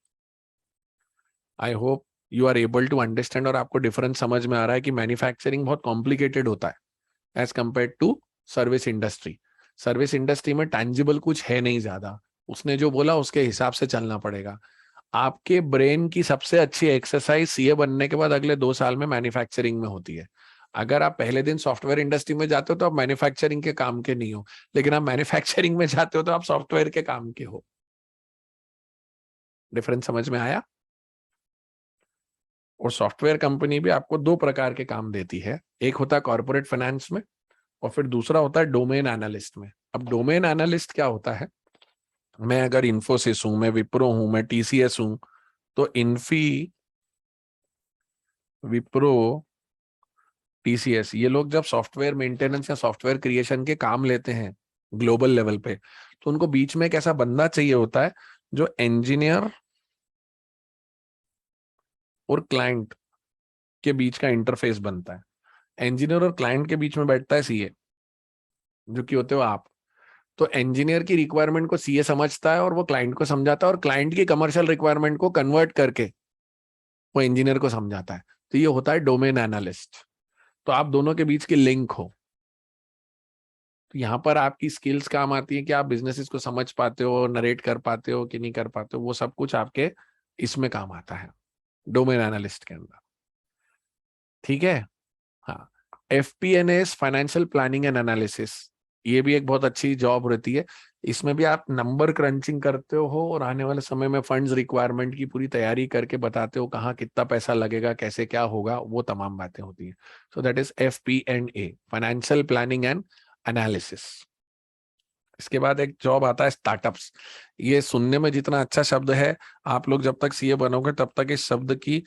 I hope you are able to understand, और आपको डिफरेंस समझ में आ रहा है कि मैन्युफैक्चरिंग बहुत कॉम्प्लिकेटेड होता है as compare to service industry. Service industry में टैंजिबल कुछ है नहीं ज्यादा, उसने जो बोला उसके हिसाब से चलना पड़ेगा. आपके ब्रेन की सबसे अच्छी एक्सरसाइज सीए बनने के बाद अगले 2 साल में मैन्युफैक्चरिंग में होती है. अगर आप पहले दिन सॉफ्टवेयर इंडस्ट्री में जाते हो, तो आप मैन्युफैक्चरिंग के काम के नहीं हो, लेकिन आप मैन्युफैक्चरिंग में जाते हो, तो आप सॉफ्टवेयर के काम के हो. डिफरेंस समझ में आया? और सॉफ्टवेयर कंपनी भी आपको 2 प्रकार के काम देती है. एक होता है कॉर्पोरेट फाइनेंस में, और फिर दूसरा होता है डोमेन एनालिस्ट में. अब डोमेन एनालिस्ट क्या होता है, मैं अगर इन्फोसिस हूं, मैं विप्रो हूं, मैं टीसीएस हूं, तो इन्फी, विप्रो TCS, ये लोग जब सॉफ्टवेयर मेंटेनेंस या सॉफ्टवेयर क्रिएशन के काम लेते हैं ग्लोबल लेवल पे, तो उनको बीच में एक ऐसा बंदा चाहिए होता है जो इंजीनियर और क्लाइंट के बीच का इंटरफेस बनता है। इंजीनियर और क्लाइंट के बीच में बैठता है सीए, जो कि होते हो आप। तो इंजीनियर की रिक्वायरमेंट को सीए समझता है और वो क्लाइंट को समझाता है, और क्लाइंट की कमर्शियल रिक्वायरमेंट को कन्वर्ट करके वो इंजीनियर को समझाता है। तो ये होता है डोमेन एनालिस्ट। तो आप दोनों के बीच की लिंक हो। तो यहाँ पर आपकी स्किल्स काम आती है कि आप बिजनेसेस को समझ पाते हो, नरेट कर पाते हो कि नहीं कर पाते हो, वो सब कुछ आपके इसमें काम आता है, डोमेन एनालिस्ट के अंदर। ठीक है। हाँ, FP&A financial planning and analysis, ये भी एक बहुत अच्छी जॉब रहती है। इसमें भी आप नंबर क्रंचिंग करते हो और आने वाले समय में फंड्स रिक्वायरमेंट की पूरी तैयारी करके बताते हो कहाँ कितना पैसा लगेगा, कैसे क्या होगा, वो तमाम बातें होती है। सो that is FP&A, financial planning and analysis. इसके बाद एक जॉब आता है स्टार्टअप्स। ये सुनने में जितना अच्छा शब्द है, आप लोग जब तक सीए बनोगे तब तक इस शब्द की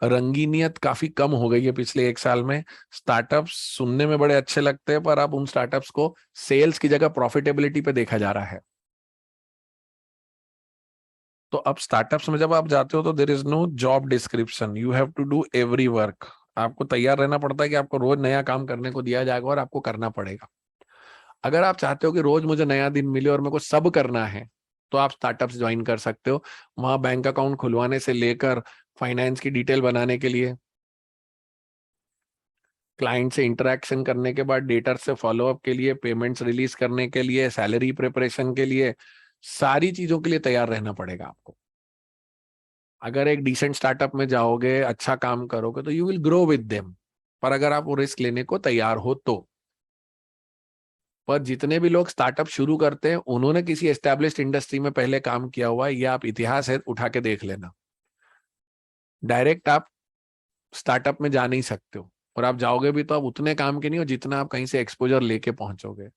रंगीनियत काफी कम हो गई है पिछले एक साल में। स्टार्टअप्स सुनने में बड़े अच्छे लगते हैं, पर अब उन स्टार्टअप्स को सेल्स की जगह प्रॉफिटेबिलिटी पे देखा जा रहा है। तो अब स्टार्टअप्स में जब आप जाते हो तो there is no job description, you have to do every work. आपको तैयार रहना पड़ता है कि आपको रोज नया काम करने को दिया जाएगा और आपको करना पड़ेगा। अगर आप चाहते हो कि रोज मुझे नया दिन मिले और मेरे को सब करना है, तो आप स्टार्टअप्स ज्वाइन कर सकते हो। वहां बैंक अकाउंट खुलवाने से लेकर फाइनेंस की डिटेल बनाने के लिए, क्लाइंट से इंटरेक्शन करने के बाद डेटर से फॉलोअप के लिए, पेमेंट्स रिलीज करने के लिए, सैलरी प्रिपरेशन के लिए, सारी चीजों के लिए तैयार रहना पड़ेगा आपको। अगर एक डिसेंट स्टार्टअप में जाओगे, अच्छा काम करोगे, तो you will grow with them. पर अगर आप वो रिस्क लेने को तैयार हो तो। पर जितने भी लोग स्टार्टअप शुरू करते हैं, उन्होंने किसी एस्टेब्लिश्ड इंडस्ट्री में पहले काम किया हुआ है, ये आप इतिहास है उठा के देख लेना। डायरेक्ट आप स्टार्टअप में जा नहीं सकते हो, और आप जाओगे भी तो आप उतने काम के नहीं हो जितना आप कहीं से एक्सपोजर लेके पहुंचोगे।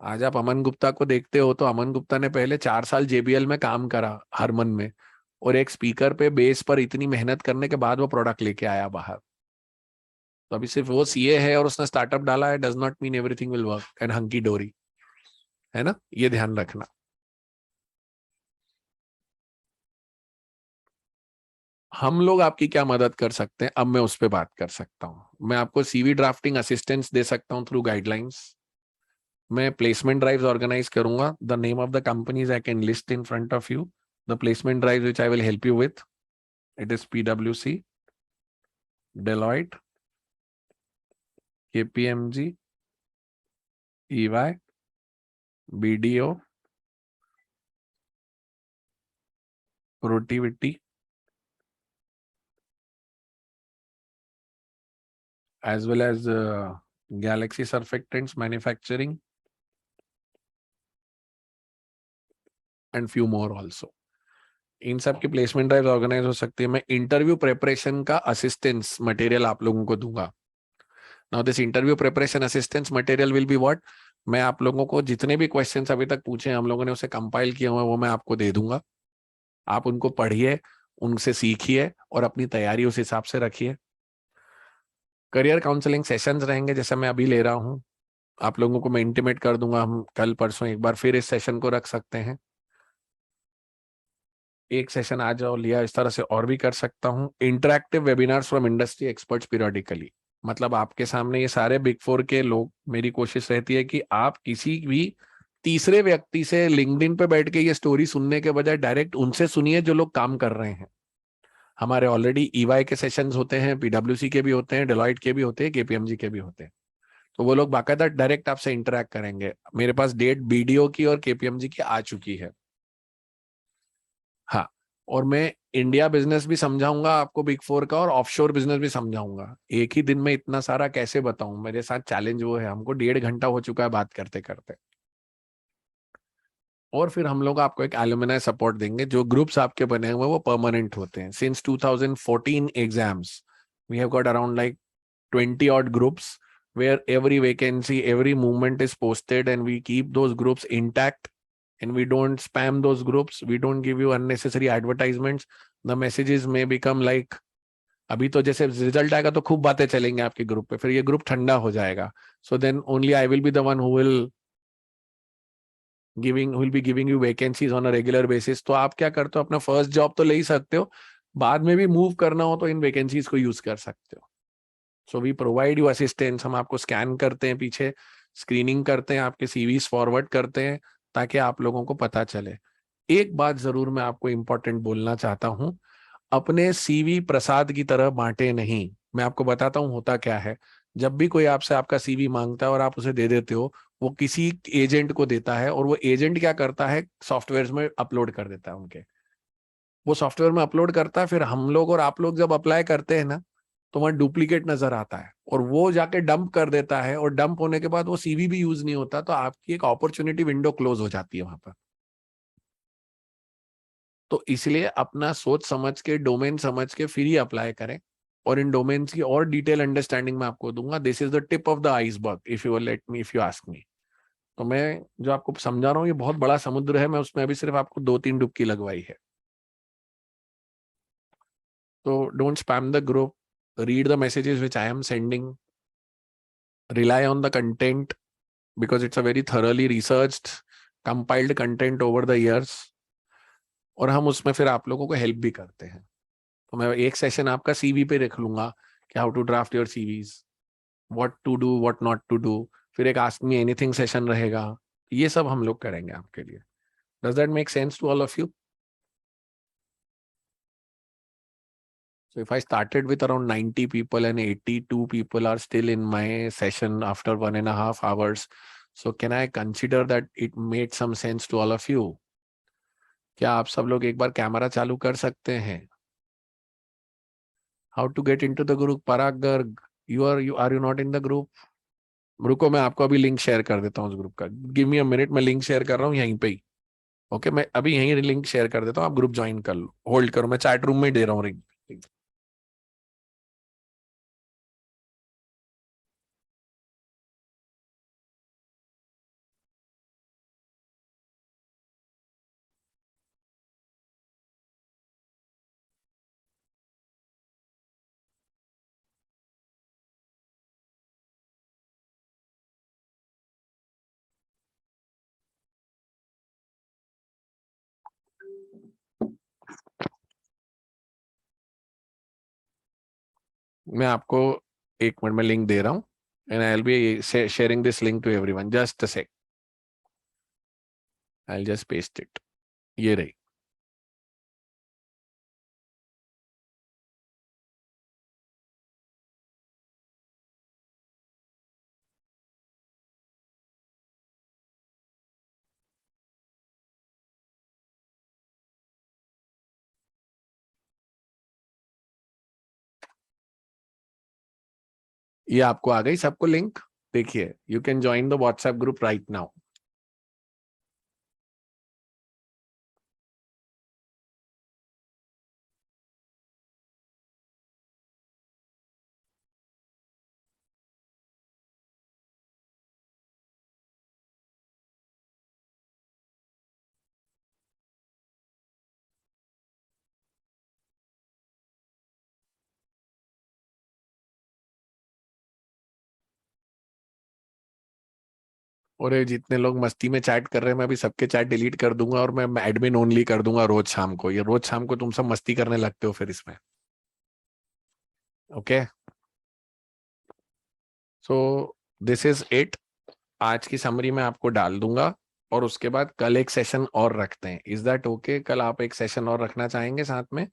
आज आप अमन गुप्ता को देखते हो, तो अमन गुप्ता ने पहले 4 साल JBL में काम करा, हरमन में, और एक स्पीकर पे बेस पर इतनी मेहनत करने के बाद वो प्रोडक्ट लेके आया बाहर। तो अभी सिर्फ वो सीए है और उसने स्टार्टअप डाला है, does not mean everything will work and hunky dory, है ना, ये ध्यान रखना। हम लोग आपकी क्या मदद कर सकते हैं, अब मैं उस पर बात कर सकता हूँ। मैं आपको CV ड्राफ्टिंग असिस्टेंस दे सकता हूँ थ्रू गाइडलाइंस। मैं प्लेसमेंट ड्राइव्स ऑर्गेनाइज करूंगा। The name of the companies I can list in front of you, the placement drive which I will help you with. It is PwC, Deloitte, KPMG, EY, BDO, Protiviti, as well as Galaxy Surfactants Manufacturing, and few more also. इन सब की placement drive organise हो सकती है। मैं interview preparation का assistance material आप लोगों को दूंगा। Now this interview preparation assistance material will be what, मैं आप लोगों को जितने भी क्वेश्चंस अभी तक पूछे हम लोगों ने उसे कंपाइल किए हुए, वो मैं आपको दे दूंगा। आप उनको पढ़िए, उनसे सीखिए और अपनी तैयारी उस हिसाब से रखिए। करियर काउंसलिंग सेशंस रहेंगे, जैसे मैं अभी ले रहा हूँ। आप लोगों को मैं इंटीमेट कर दूंगा, हम कल परसों एक बार फिर इस सेशन को रख सकते हैं। एक सेशन आ जाओ लिया, इस तरह से और भी कर सकता हूँ। Interactive webinars from industry experts periodically, मतलब आपके सामने ये सारे बिग फोर के लोग, मेरी कोशिश रहती है कि आप किसी भी तीसरे व्यक्ति से लिंक्डइन पे बैठ के ये स्टोरी सुनने के बजाय डायरेक्ट उनसे सुनिए जो लोग काम कर रहे हैं। हमारे ऑलरेडी EY के सेशंस होते हैं, PwC के भी होते हैं, डेलॉइट के भी होते हैं, KPMG के भी होते हैं। तो वो लोग बाकायदा डायरेक्ट आपसे इंटरेक्ट करेंगे। मेरे पास डेट BDO की और KPMG की आ चुकी है। हाँ, और मैं इंडिया बिजनेस भी समझाऊंगा आपको बिग फोर का, और ऑफशोर बिजनेस भी समझाऊंगा। एक ही दिन में इतना सारा कैसे बताऊं, मेरे साथ चैलेंज वो है, हमको 1.5 घंटा हो चुका है बात करते करते। और फिर हम लोग आपको एक एलुमनाई सपोर्ट देंगे। जो ग्रुप्स आपके बने हुए वो परमानेंट होते हैं। Since 2014 exams we have got around like 20 odd groups where every vacancy, every movement is posted, and we keep those groups intact, and we don't spam those groups. We don't give you unnecessary advertisements. The messages may become like अभी तो जैसे result आएगा तो खूब बातें चलेंगे आपके group पे, फिर ये ग्रुप ठंडा हो जाएगा. So then only I will be the one who will be giving you vacancies on a regular basis. तो आप क्या करते हो, अपना फर्स्ट जॉब तो ले ही सकते हो, बाद में भी मूव करना हो तो इन वैकेंसीज को यूज कर सकते हो. So we provide you assistance. हम आपको स्कैन करते हैं पीछे, स्क्रीनिंग करते हैं, आपके सीवीज फॉरवर्ड करते हैं, ताकि आप लोगों को पता चले. एक बात जरूर मैं आपको इंपॉर्टेंट बोलना चाहता हूं, अपने सीवी प्रसाद की तरह बांटे नहीं. मैं आपको बताता हूं होता क्या है. जब भी कोई आपसे आपका सीवी मांगता है और आप उसे दे देते हो, वो किसी एजेंट को देता है, और वो एजेंट क्या करता है, सॉफ्टवेयर में अपलोड कर देता है उनके. वो सॉफ्टवेयर में अपलोड करता है, फिर हम लोग और आप लोग जब अप्लाई करते हैं ना, तो वहां डुप्लीकेट नजर आता है, और वो जाके डंप कर देता है, और डंप होने के बाद वो सीवी भी यूज नहीं होता, तो आपकी एक अपॉर्चुनिटी विंडो क्लोज हो जाती है वहां पर. तो इसलिए अपना सोच समझ के, डोमेन समझ के फिर ही अप्लाई करें. और इन डोमेन्स की और डिटेल अंडरस्टैंडिंग मैं आपको दूंगा. This is the tip of the iceberg, if you let me, if you ask me. तो मैं जो आपको समझा रहा हूँ, ये बहुत बड़ा समुद्र है, मैं उसमें अभी सिर्फ आपको 2-3 डुबकी लगवाई है. तो don't spam the group, read the messages which I am sending, rely on the content because it's a very thoroughly researched, compiled content over the years. और हम उसमें फिर आप लोगों को हेल्प भी करते हैं. तो मैं एक सेशन आपका सीवी पे रख लूंगा कि how to draft your CVs, what to do, what not to do. फिर एक आस्क मी एनीथिंग सेशन रहेगा. ये सब हम लोग करेंगे आपके लिए. Does that make sense to all of you? So if I started with around 90 people and 82 people are still in my session after 1.5 hours, so can I consider that it made some sense to all of you? क्या आप सब लोग एक बार camera चालू कर सकते हैं? How to get into the group? Parag Garg, are you not in the group? रुको, मैं आपको अभी लिंक शेयर कर देता हूँ उस ग्रुप का. गिव मी अ मिनट, मैं लिंक शेयर कर रहा हूँ यहीं पे ही. ओके, मैं अभी यहीं लिंक शेयर कर देता हूँ, आप ग्रुप ज्वाइन कर लो. होल्ड करो, मैं चैट रूम में दे रहा हूँ लिंक. मैं आपको 1 मिनट में लिंक दे रहा हूँ. And I will be sharing this link to everyone. Just a sec, I will just paste it. ये रही. ये आपको आ गई सबको लिंक. देखिए, you can join the WhatsApp group right now. और ये जितने लोग मस्ती में चैट कर रहे हैं, मैं अभी सबके चैट डिलीट कर दूंगा, और मैं एडमिन ओनली कर दूंगा रोज शाम को. ये रोज शाम को तुम सब मस्ती करने लगते हो फिर इसमें. Okay, so this is it. आज की समरी मैं आपको डाल दूंगा, और उसके बाद कल एक सेशन और रखते हैं. Is that okay? कल आप एक सेशन और रखना चाहेंगे साथ में?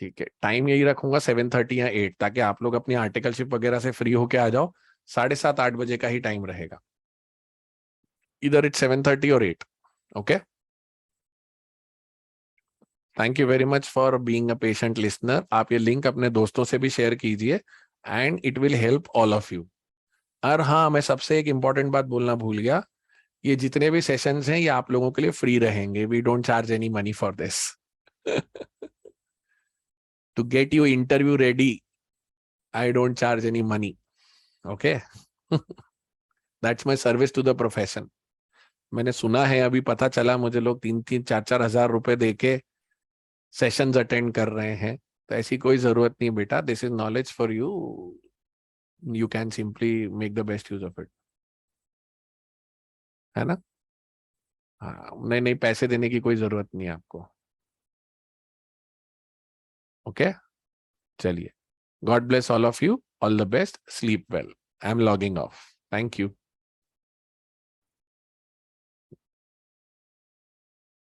ठीक है, टाइम यही रखूंगा 7:30 या 8, ताकि आप लोग अपनी आर्टिकलशिप वगैरह से फ्री होके आ जाओ. 7:30-8 बजे का ही टाइम रहेगा. इधर इट 7:30 और 8. Okay, thank you very much for being a patient listener. आप ये लिंक अपने दोस्तों से भी शेयर कीजिए, and it will help all of you. और हाँ, मैं सबसे एक इंपॉर्टेंट बात बोलना भूल गया. ये जितने भी सेशंस हैं, ये आप लोगों के लिए फ्री रहेंगे. We don't charge any money for this. To get you interview ready, I don't charge any money. Okay, that's my service to the profession. मैंने सुना है, अभी पता चला मुझे, लोग 3-3, 4-4 हजार रुपए देके सेशंस अटेंड कर रहे हैं, तो ऐसी कोई जरूरत नहीं बेटा. This is knowledge for you. You can simply make the best use of it. है ना? हाँ, नहीं नहीं, पैसे देने की कोई जरूरत नहीं है आपको. ओके, चलिए. God bless all of you. All the best. Sleep well. I am logging off. Thank you.